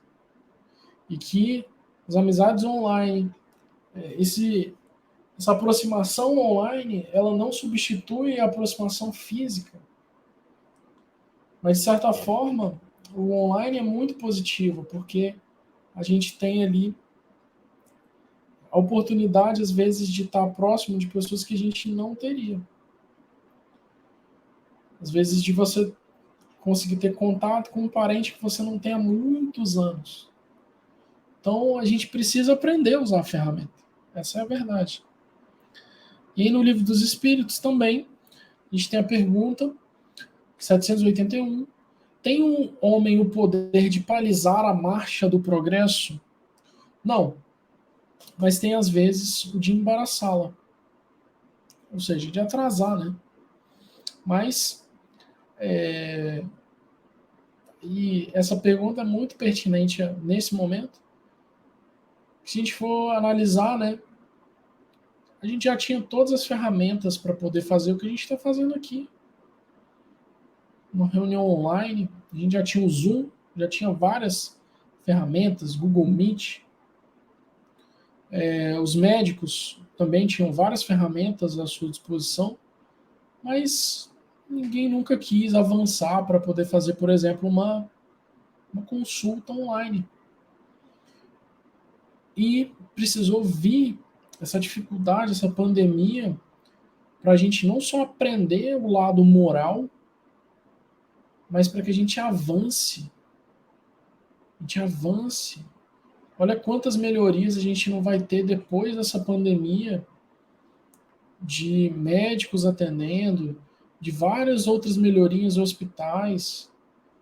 E que as amizades online, Essa aproximação online, ela não substitui a aproximação física, mas de certa forma, o online é muito positivo, porque a gente tem ali a oportunidade, às vezes, de estar próximo de pessoas que a gente não teria. Às vezes, de você conseguir ter contato com um parente que você não tem há muitos anos. Então, a gente precisa aprender a usar a ferramenta. Essa é a verdade. E aí, no Livro dos Espíritos também, a gente tem a pergunta 781. Tem um homem o poder de paralisar a marcha do progresso? Não. Mas tem, às vezes, o de embaraçá-la. Ou seja, de atrasar, né? Mas, e essa pergunta é muito pertinente nesse momento. Se a gente for analisar, né? A gente já tinha todas as ferramentas para poder fazer o que a gente está fazendo aqui. Uma reunião online, a gente já tinha o Zoom, já tinha várias ferramentas, Google Meet. Os médicos também tinham várias ferramentas à sua disposição, mas ninguém nunca quis avançar para poder fazer, por exemplo, uma consulta online. E precisou vir essa dificuldade, essa pandemia, para a gente não só aprender o lado moral, mas para que a gente avance. A gente avance. Olha quantas melhorias a gente não vai ter depois dessa pandemia, de médicos atendendo, de várias outras melhorias em hospitais,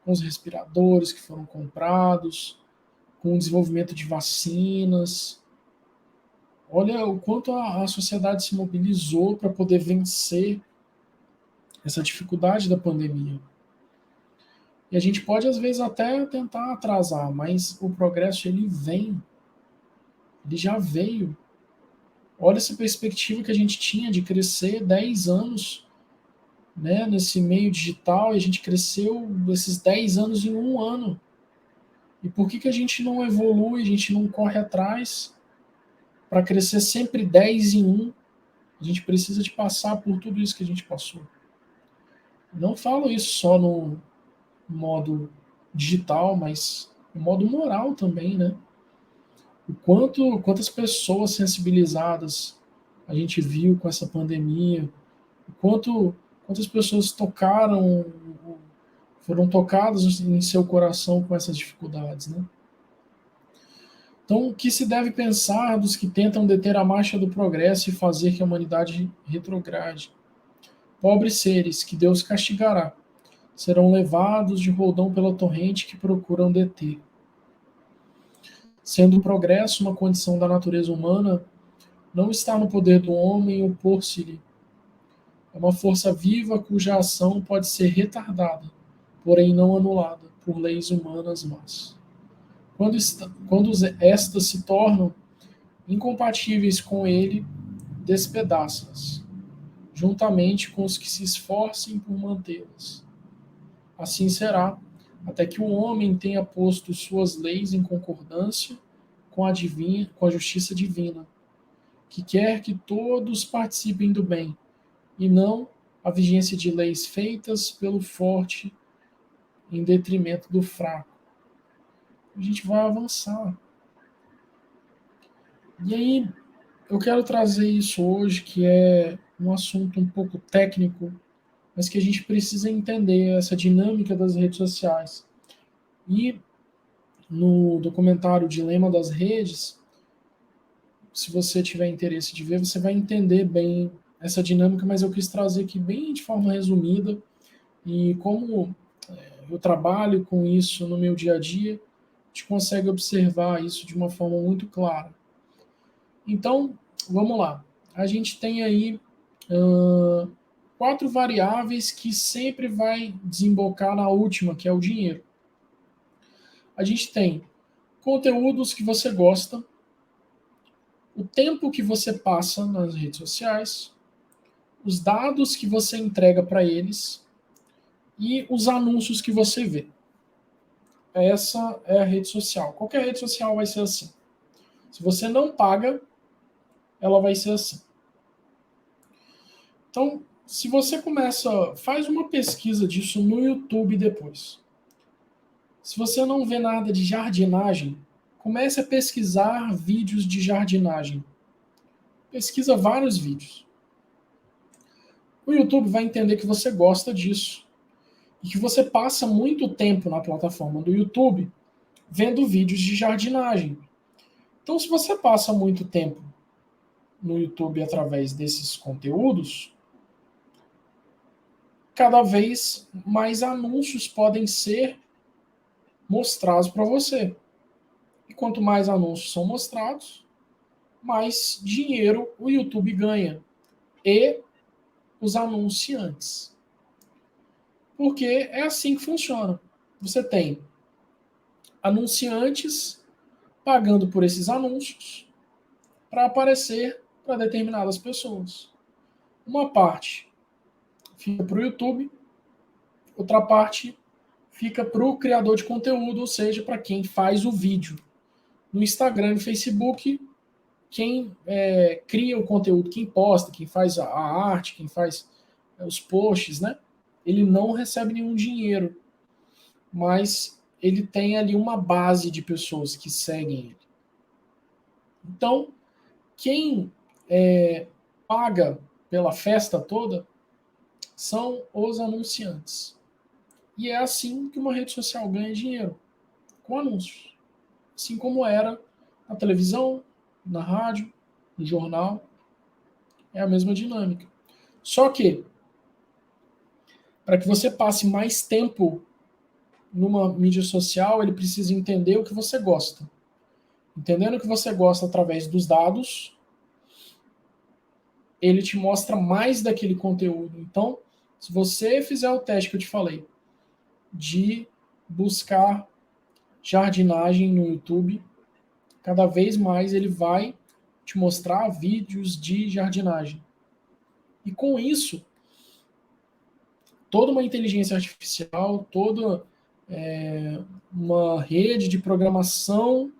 com os respiradores que foram comprados, com o desenvolvimento de vacinas. Olha o quanto a sociedade se mobilizou para poder vencer essa dificuldade da pandemia. E a gente pode, às vezes, até tentar atrasar, mas o progresso, ele vem. Ele já veio. Olha essa perspectiva que a gente tinha de crescer 10 anos, né, nesse meio digital, e a gente cresceu esses 10 anos em um ano. E por que a gente não evolui, a gente não corre atrás para crescer sempre 10 em um? A gente precisa de passar por tudo isso que a gente passou. Não falo isso só no modo digital, mas no modo moral também, né? Quantas pessoas sensibilizadas a gente viu com essa pandemia, quantas pessoas foram tocadas em seu coração com essas dificuldades, né? Então, o que se deve pensar dos que tentam deter a marcha do progresso e fazer que a humanidade retrograde? Pobres seres, que Deus castigará, serão levados de roldão pela torrente que procuram deter. Sendo o progresso uma condição da natureza humana, não está no poder do homem opor-se-lhe. É uma força viva cuja ação pode ser retardada, porém não anulada, por leis humanas más. Quando estas se tornam incompatíveis com ele, despedaça-as, juntamente com os que se esforcem por mantê-las. Assim será, até que o homem tenha posto suas leis em concordância com a justiça divina, que quer que todos participem do bem, e não a vigência de leis feitas pelo forte em detrimento do fraco. A gente vai avançar. E aí, eu quero trazer isso hoje, que é um assunto um pouco técnico, mas que a gente precisa entender essa dinâmica das redes sociais. E no documentário Dilema das Redes, se você tiver interesse de ver, você vai entender bem essa dinâmica, mas eu quis trazer aqui bem de forma resumida, e como eu trabalho com isso no meu dia a dia, a gente consegue observar isso de uma forma muito clara. Então, vamos lá. A gente tem aí 4 variáveis que sempre vai desembocar na última, que é o dinheiro. A gente tem conteúdos que você gosta, o tempo que você passa nas redes sociais, os dados que você entrega para eles e os anúncios que você vê. Essa é a rede social. Qualquer rede social vai ser assim. Se você não paga, ela vai ser assim. Então, se você faz uma pesquisa disso no YouTube depois. Se você não vê nada de jardinagem, comece a pesquisar vídeos de jardinagem. Pesquisa vários vídeos. O YouTube vai entender que você gosta disso e que você passa muito tempo na plataforma do YouTube vendo vídeos de jardinagem. Então, se você passa muito tempo no YouTube através desses conteúdos, cada vez mais anúncios podem ser mostrados para você. E quanto mais anúncios são mostrados, mais dinheiro o YouTube ganha. E os anunciantes. Porque é assim que funciona. Você tem anunciantes pagando por esses anúncios para aparecer para determinadas pessoas. Uma parte fica para o YouTube, outra parte fica para o criador de conteúdo, ou seja, para quem faz o vídeo. No Instagram e Facebook, quem cria o conteúdo, quem posta, quem faz a arte, quem faz os posts, né? Ele não recebe nenhum dinheiro, mas ele tem ali uma base de pessoas que seguem ele. Então, quem paga pela festa toda são os anunciantes. E é assim que uma rede social ganha dinheiro, com anúncios. Assim como era na televisão, na rádio, no jornal, é a mesma dinâmica. Só que, para que você passe mais tempo numa mídia social, ele precisa entender o que você gosta. Entendendo o que você gosta através dos dados, ele te mostra mais daquele conteúdo. Então, se você fizer o teste que eu te falei, de buscar jardinagem no YouTube, cada vez mais ele vai te mostrar vídeos de jardinagem. E com isso, toda uma inteligência artificial, toda uma rede de programação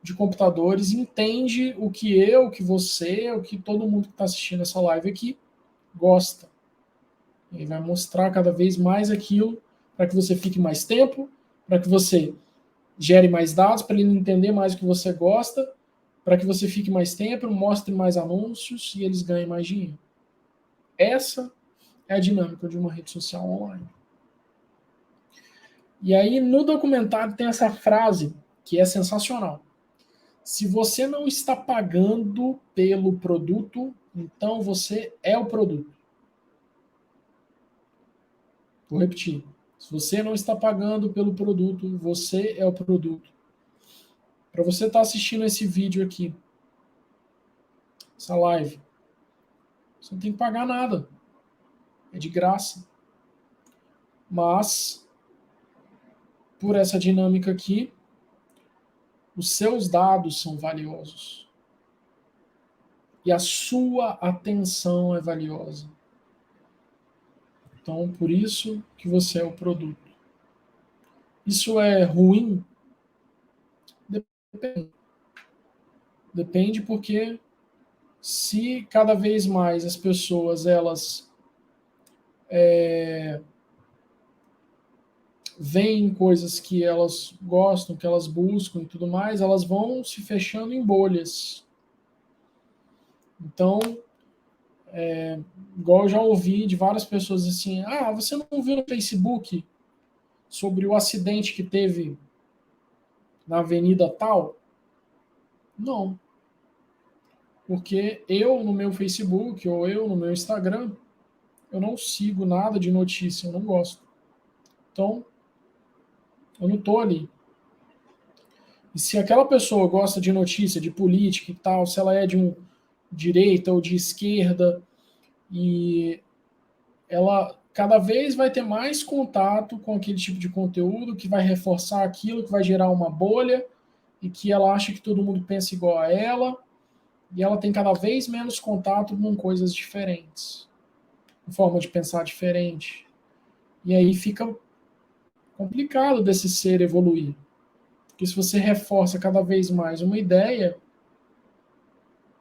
de computadores entende o que eu, o que você, o que todo mundo que está assistindo essa live aqui gosta. Ele vai mostrar cada vez mais aquilo para que você fique mais tempo, para que você gere mais dados, para ele entender mais o que você gosta, para que você fique mais tempo, mostre mais anúncios e eles ganhem mais dinheiro. Essa é a dinâmica de uma rede social online. E aí, no documentário, tem essa frase que é sensacional. Se você não está pagando pelo produto, então você é o produto. Vou repetir. Se você não está pagando pelo produto, você é o produto. Para você estar assistindo esse vídeo aqui, essa live, você não tem que pagar nada. É de graça. Mas, por essa dinâmica aqui, os seus dados são valiosos. E a sua atenção é valiosa. Então, por isso que você é o produto. Isso é ruim? Depende. Depende porque se cada vez mais as pessoas elas veem coisas que elas gostam, que elas buscam e tudo mais, elas vão se fechando em bolhas. Então, igual eu já ouvi de várias pessoas assim, você não viu no Facebook sobre o acidente que teve na avenida tal? Não. Porque eu no meu Facebook ou eu no meu Instagram, eu não sigo nada de notícia, eu não gosto. Então, eu não tô ali. E se aquela pessoa gosta de notícia, de política e tal, se ela é de direita ou de esquerda, e ela cada vez vai ter mais contato com aquele tipo de conteúdo que vai reforçar aquilo, que vai gerar uma bolha, e que ela acha que todo mundo pensa igual a ela, e ela tem cada vez menos contato com coisas diferentes, com forma de pensar diferente. E aí fica complicado desse ser evoluir. Porque se você reforça cada vez mais uma ideia,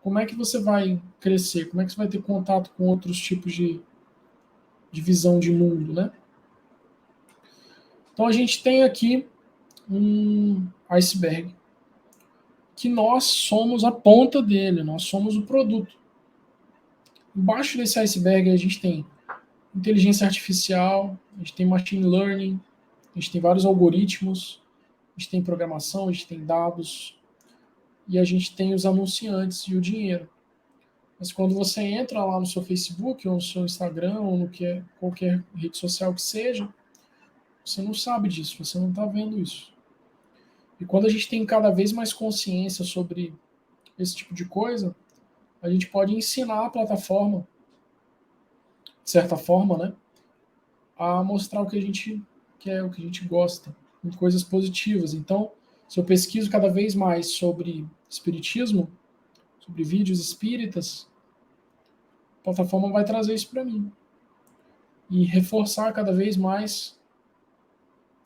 como é que você vai crescer? Como é que você vai ter contato com outros tipos de visão de mundo, né? Então a gente tem aqui um iceberg, que nós somos a ponta dele, nós somos o produto. Embaixo desse iceberg a gente tem inteligência artificial, a gente tem machine learning, a gente tem vários algoritmos, a gente tem programação, a gente tem dados, e a gente tem os anunciantes e o dinheiro. Mas quando você entra lá no seu Facebook, ou no seu Instagram, ou no que é qualquer rede social que seja, você não sabe disso, você não está vendo isso. E quando a gente tem cada vez mais consciência sobre esse tipo de coisa, a gente pode ensinar a plataforma, de certa forma, né, a mostrar o que a gente quer, o que a gente gosta, em coisas positivas. Então, se eu pesquiso cada vez mais sobre espiritismo, sobre vídeos espíritas, a plataforma vai trazer isso para mim e reforçar cada vez mais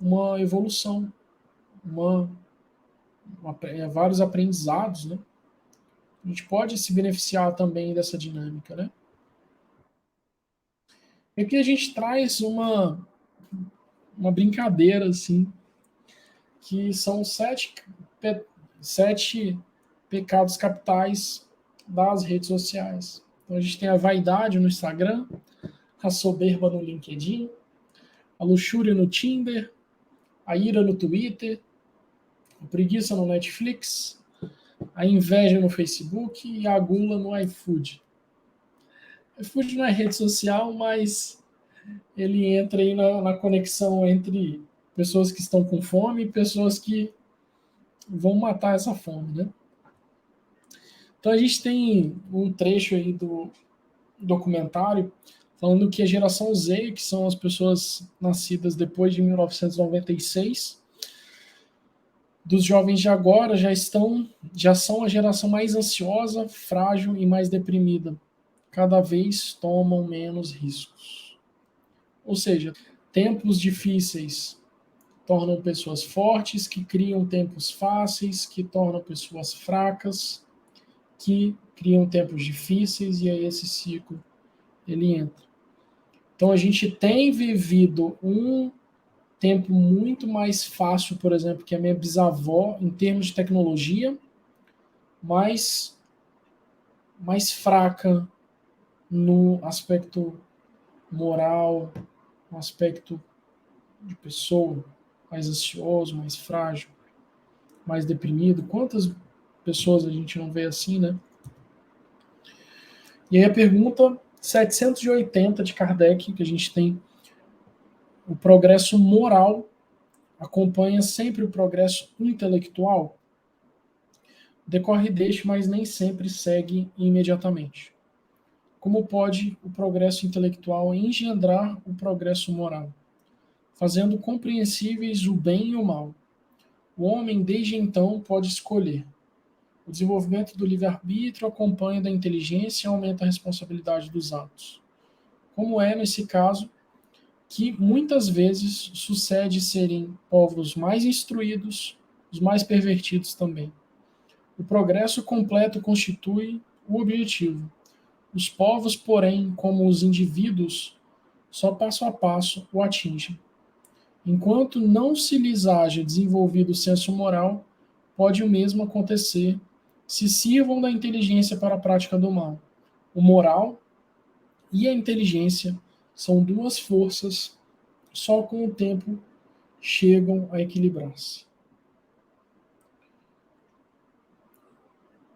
uma evolução, vários aprendizados, né? A gente pode se beneficiar também dessa dinâmica, né? E aqui a gente traz uma brincadeira, assim, que são sete pecados capitais das redes sociais. Então a gente tem a vaidade no Instagram, a soberba no LinkedIn, a luxúria no Tinder, a ira no Twitter, a preguiça no Netflix, a inveja no Facebook e a gula no iFood. O iFood não é rede social, mas ele entra aí na conexão entre pessoas que estão com fome e pessoas que vão matar essa fome, né? Então a gente tem um trecho aí do documentário falando que a geração Z, que são as pessoas nascidas depois de 1996, dos jovens de agora já são a geração mais ansiosa, frágil e mais deprimida. Cada vez tomam menos riscos. Ou seja, tempos difíceis tornam pessoas fortes, que criam tempos fáceis, que tornam pessoas fracas, que criam tempos difíceis, e aí esse ciclo ele entra. Então a gente tem vivido um tempo muito mais fácil, por exemplo, que a minha bisavó, em termos de tecnologia, mais fraca no aspecto moral, no aspecto de pessoa, mais ansioso, mais frágil, mais deprimido. Quantas pessoas a gente não vê assim, né? E aí a pergunta 780 de Kardec, que a gente tem: o progresso moral acompanha sempre o progresso intelectual? Decorre deste, mas nem sempre segue imediatamente. Como pode o progresso intelectual engendrar o progresso moral, fazendo compreensíveis o bem e o mal? O homem, desde então, pode escolher. O desenvolvimento do livre-arbítrio acompanha da inteligência e aumenta a responsabilidade dos atos. Como é, nesse caso, que muitas vezes sucede serem povos mais instruídos, os mais pervertidos também. O progresso completo constitui o objetivo. Os povos, porém, como os indivíduos, só passo a passo o atingem. Enquanto não se lhes haja desenvolvido o senso moral, pode o mesmo acontecer se sirvam da inteligência para a prática do mal. O moral e a inteligência são duas forças, só com o tempo chegam a equilibrar-se.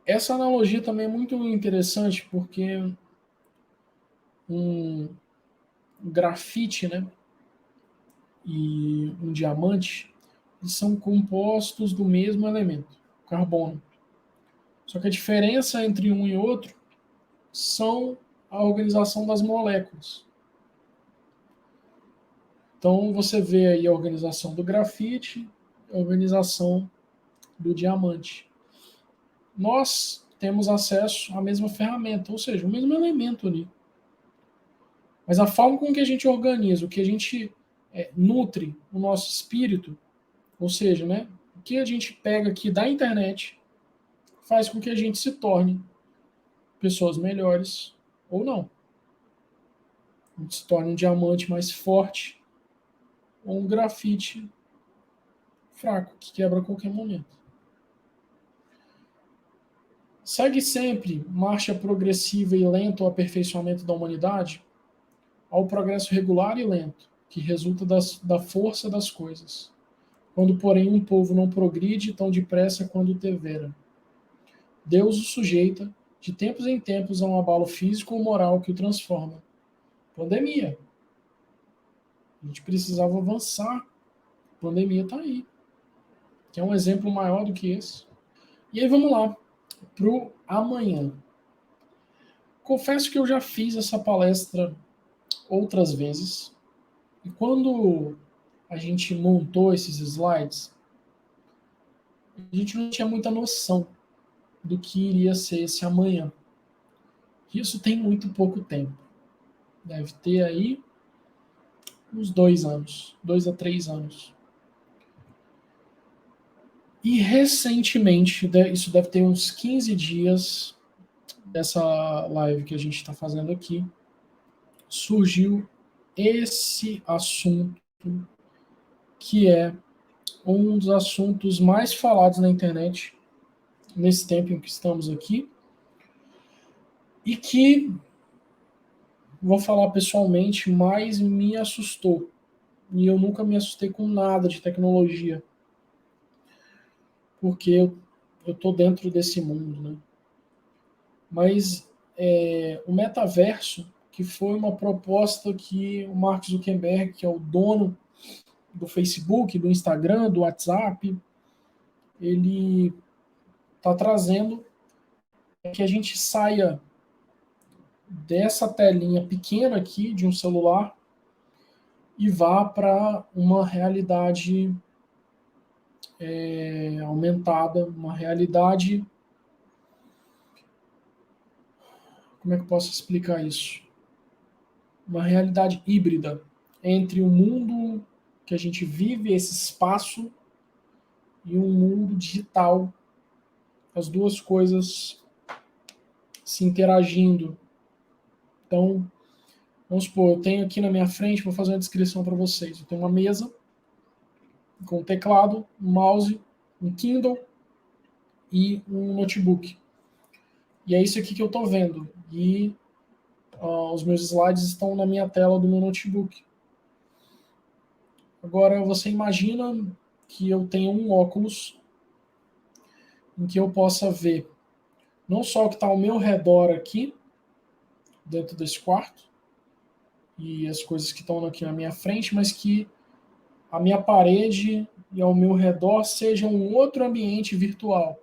Essa analogia também é muito interessante porque um grafite, né, e um diamante, eles são compostos do mesmo elemento, carbono. Só que a diferença entre um e outro são a organização das moléculas. Então você vê aí a organização do grafite, a organização do diamante. Nós temos acesso à mesma ferramenta, ou seja, o mesmo elemento ali. Mas a forma com que a gente organiza, o que a gente nutre o nosso espírito, ou seja, o que a gente pega aqui da internet, faz com que a gente se torne pessoas melhores ou não. A gente se torna um diamante mais forte ou um grafite fraco, que quebra a qualquer momento. Segue sempre marcha progressiva e lenta o aperfeiçoamento da humanidade ao progresso regular e lento, que resulta da força das coisas. Quando, porém, um povo não progride tão depressa quando devera. Deus o sujeita, de tempos em tempos, a um abalo físico ou moral que o transforma. Pandemia. A gente precisava avançar. A pandemia está aí. Que é um exemplo maior do que esse. E aí vamos lá, para o amanhã. Confesso que eu já fiz essa palestra outras vezes. E quando a gente montou esses slides, a gente não tinha muita noção do que iria ser esse amanhã. Isso tem muito pouco tempo. Deve ter aí uns 2 anos, 2 a 3 anos. E recentemente, isso deve ter uns 15 dias dessa live que a gente está fazendo aqui, surgiu esse assunto que é um dos assuntos mais falados na internet nesse tempo em que estamos aqui e que, vou falar pessoalmente, mais me assustou. E eu nunca me assustei com nada de tecnologia, porque eu tô dentro desse mundo, né? Mas o metaverso, que foi uma proposta que o Mark Zuckerberg, que é o dono do Facebook, do Instagram, do WhatsApp, ele está trazendo que a gente saia dessa telinha pequena aqui de um celular e vá para uma realidade aumentada, uma realidade. Como é que eu posso explicar isso? Uma realidade híbrida entre o mundo que a gente vive, esse espaço, e um mundo digital. As duas coisas se interagindo. Então, vamos supor, eu tenho aqui na minha frente, vou fazer uma descrição para vocês. Eu tenho uma mesa com um teclado, um mouse, um Kindle e um notebook. E é isso aqui que eu estou vendo. E os meus slides estão na minha tela do meu notebook. Agora, você imagina que eu tenho um óculos em que eu possa ver não só o que está ao meu redor aqui, dentro desse quarto, e as coisas que estão aqui na minha frente, mas que a minha parede e ao meu redor seja um outro ambiente virtual.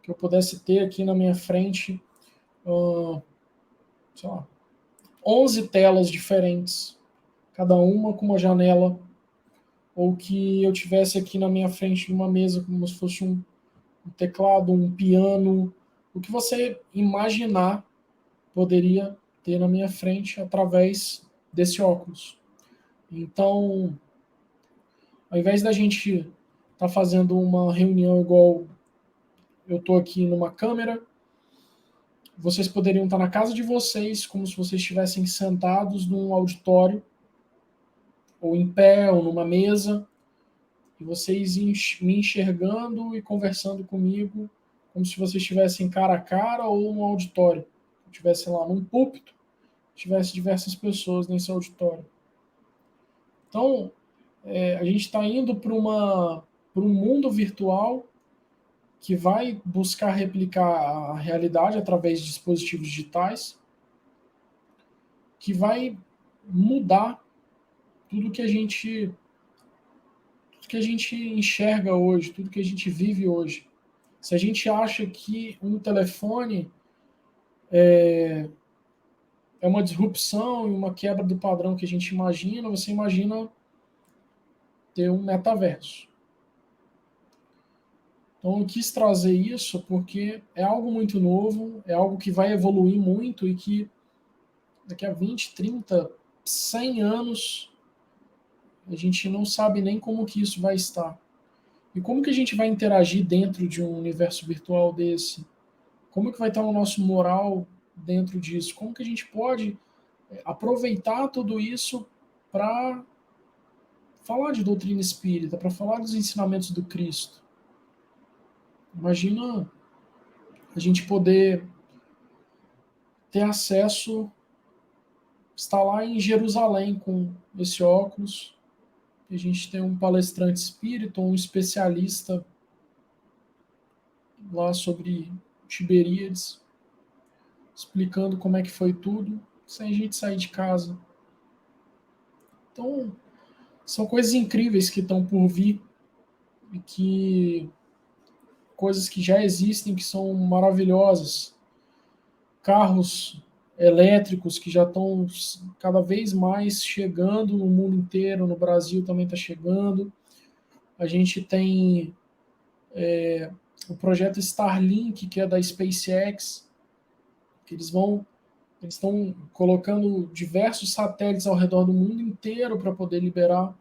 Que eu pudesse ter aqui na minha frente, sei lá, 11 telas diferentes, cada uma com uma janela, ou que eu tivesse aqui na minha frente uma mesa como se fosse um teclado, um piano, o que você imaginar poderia ter na minha frente através desse óculos. Então, ao invés da gente estar fazendo uma reunião igual eu estou aqui numa câmera, vocês poderiam estar na casa de vocês, como se vocês estivessem sentados num auditório, ou em pé, ou numa mesa, e vocês me enxergando e conversando comigo, como se vocês estivessem cara a cara ou num auditório. Estivesse lá num púlpito, tivesse diversas pessoas nesse auditório. Então, a gente está indo para um mundo virtual que vai buscar replicar a realidade através de dispositivos digitais, que vai mudar tudo que a gente enxerga hoje, tudo que a gente vive hoje. Se a gente acha que um telefone é uma disrupção e uma quebra do padrão que a gente imagina, você imagina ter um metaverso. Então eu quis trazer isso porque é algo muito novo, é algo que vai evoluir muito e que daqui a 20, 30, 100 anos a gente não sabe nem como que isso vai estar. E como que a gente vai interagir dentro de um universo virtual desse? Como que vai estar o nosso moral dentro disso? Como que a gente pode aproveitar tudo isso para falar de doutrina espírita, para falar dos ensinamentos do Cristo? Imagina a gente poder ter acesso, estar lá em Jerusalém com esse óculos, a gente tem um palestrante espírita, um especialista lá sobre Tiberíades, explicando como é que foi tudo, sem a gente sair de casa. Então, são coisas incríveis que estão por vir e que coisas que já existem que são maravilhosas. Carros elétricos que já estão cada vez mais chegando no mundo inteiro, no Brasil também está chegando. A gente tem o projeto Starlink, que é da SpaceX, que eles estão colocando diversos satélites ao redor do mundo inteiro para poder liberar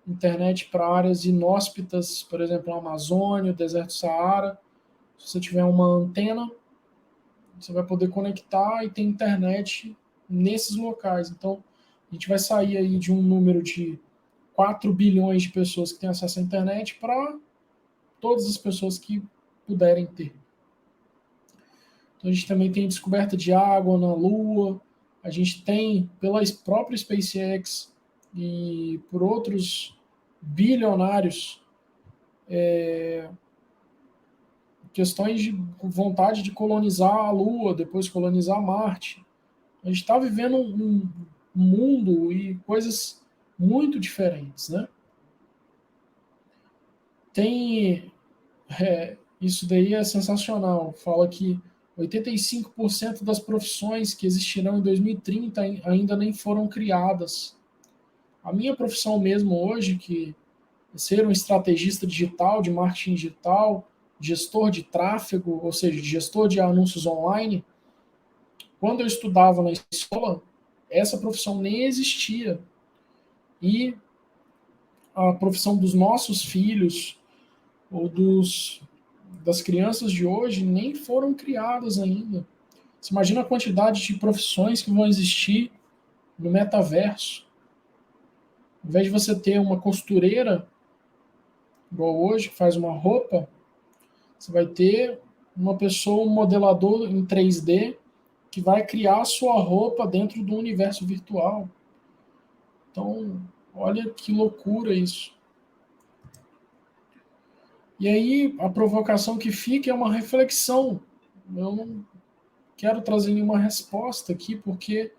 internet para áreas inóspitas, por exemplo, a Amazônia, o deserto Saara. Se você tiver uma antena, você vai poder conectar e ter internet nesses locais. Então, a gente vai sair aí de um número de 4 bilhões de pessoas que têm acesso à internet para todas as pessoas que puderem ter. Então, a gente também tem descoberta de água na Lua, a gente tem, pela própria SpaceX e por outros bilionários, questões de vontade de colonizar a Lua, depois colonizar Marte. A gente está vivendo um mundo e coisas muito diferentes, né? Tem isso daí é sensacional. Fala que 85% das profissões que existirão em 2030 ainda nem foram criadas. A minha profissão mesmo hoje, que é ser um estrategista digital, de marketing digital, gestor de tráfego, ou seja, gestor de anúncios online, quando eu estudava na escola, essa profissão nem existia. E a profissão dos nossos filhos ou das crianças de hoje nem foram criadas ainda. Você imagina a quantidade de profissões que vão existir no metaverso. Ao invés de você ter uma costureira, igual hoje, que faz uma roupa, você vai ter uma pessoa, um modelador em 3D, que vai criar a sua roupa dentro do universo virtual. Então, olha que loucura isso. E aí, a provocação que fica é uma reflexão. Eu não quero trazer nenhuma resposta aqui, porque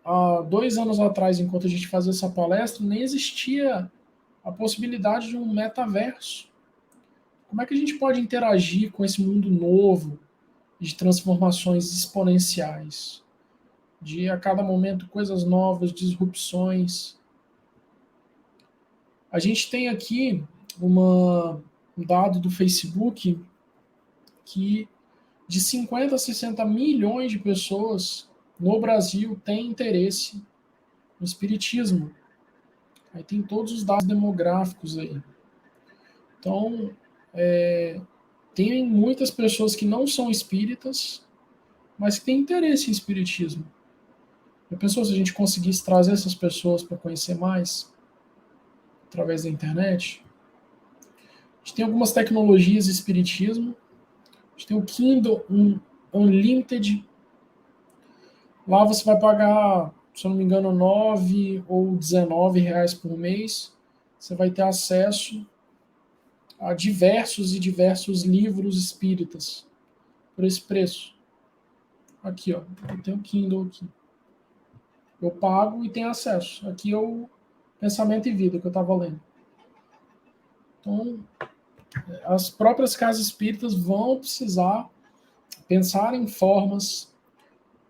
há 2 anos atrás, enquanto a gente fazia essa palestra, nem existia a possibilidade de um metaverso. Como é que a gente pode interagir com esse mundo novo de transformações exponenciais? De a cada momento coisas novas, disrupções. A gente tem aqui um dado do Facebook que de 50 a 60 milhões de pessoas no Brasil têm interesse no espiritismo. Aí tem todos os dados demográficos aí. Então, tem muitas pessoas que não são espíritas, mas que têm interesse em espiritismo. Já pensou se a gente conseguisse trazer essas pessoas para conhecer mais através da internet? A gente tem algumas tecnologias de espiritismo. A gente tem o Kindle Unlimited. Lá você vai pagar, se eu não me engano, 9 ou 19 reais por mês. Você vai ter acesso a diversos e diversos livros espíritas por esse preço. Aqui, ó, eu tenho o Kindle aqui. Eu pago e tenho acesso. Aqui é o Pensamento e Vida que eu estava lendo. Então, as próprias casas espíritas vão precisar pensar em formas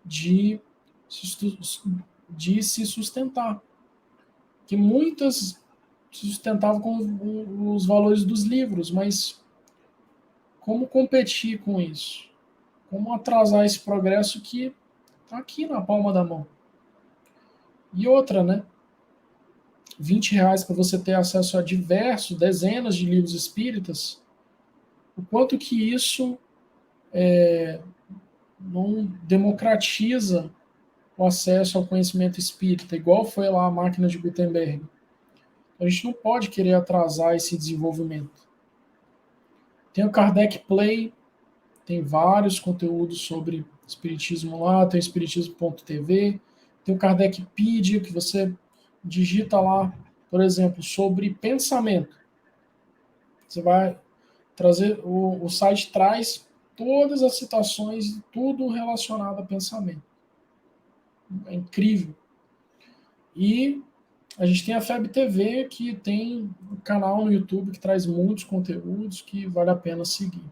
de se sustentar. Que muitas se sustentavam com os valores dos livros, mas como competir com isso? Como atrasar esse progresso que está aqui na palma da mão? E outra, né? 20 reais para você ter acesso a dezenas de livros espíritas, o quanto que isso não democratiza o acesso ao conhecimento espírita, igual foi lá a máquina de Gutenberg. A gente não pode querer atrasar esse desenvolvimento. Tem o Kardec Play, tem vários conteúdos sobre espiritismo lá, tem o espiritismo.tv, tem o Kardecpedia, que você digita lá, por exemplo, sobre pensamento. Você vai trazer, o site traz todas as citações, tudo relacionado a pensamento. É incrível. E a gente tem a FEB TV, que tem um canal no YouTube que traz muitos conteúdos que vale a pena seguir.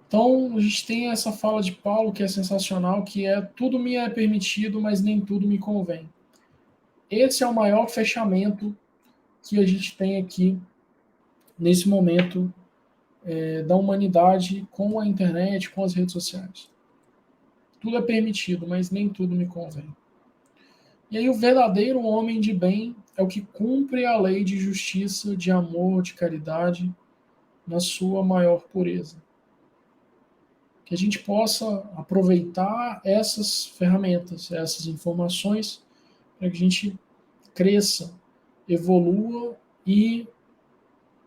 Então, a gente tem essa fala de Paulo que é sensacional, que é tudo me é permitido, mas nem tudo me convém. Esse é o maior fechamento que a gente tem aqui nesse momento da humanidade com a internet, com as redes sociais. Tudo é permitido, mas nem tudo me convém. E aí o verdadeiro homem de bem é o que cumpre a lei de justiça, de amor, de caridade, na sua maior pureza. Que a gente possa aproveitar essas ferramentas, essas informações, para que a gente cresça, evolua e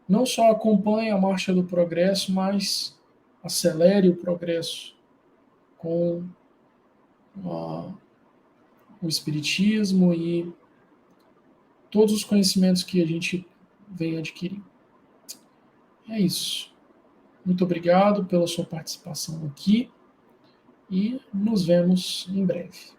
não só acompanhe a marcha do progresso, mas acelere o progresso com o Espiritismo e todos os conhecimentos que a gente vem adquirir. É isso. Muito obrigado pela sua participação aqui e nos vemos em breve.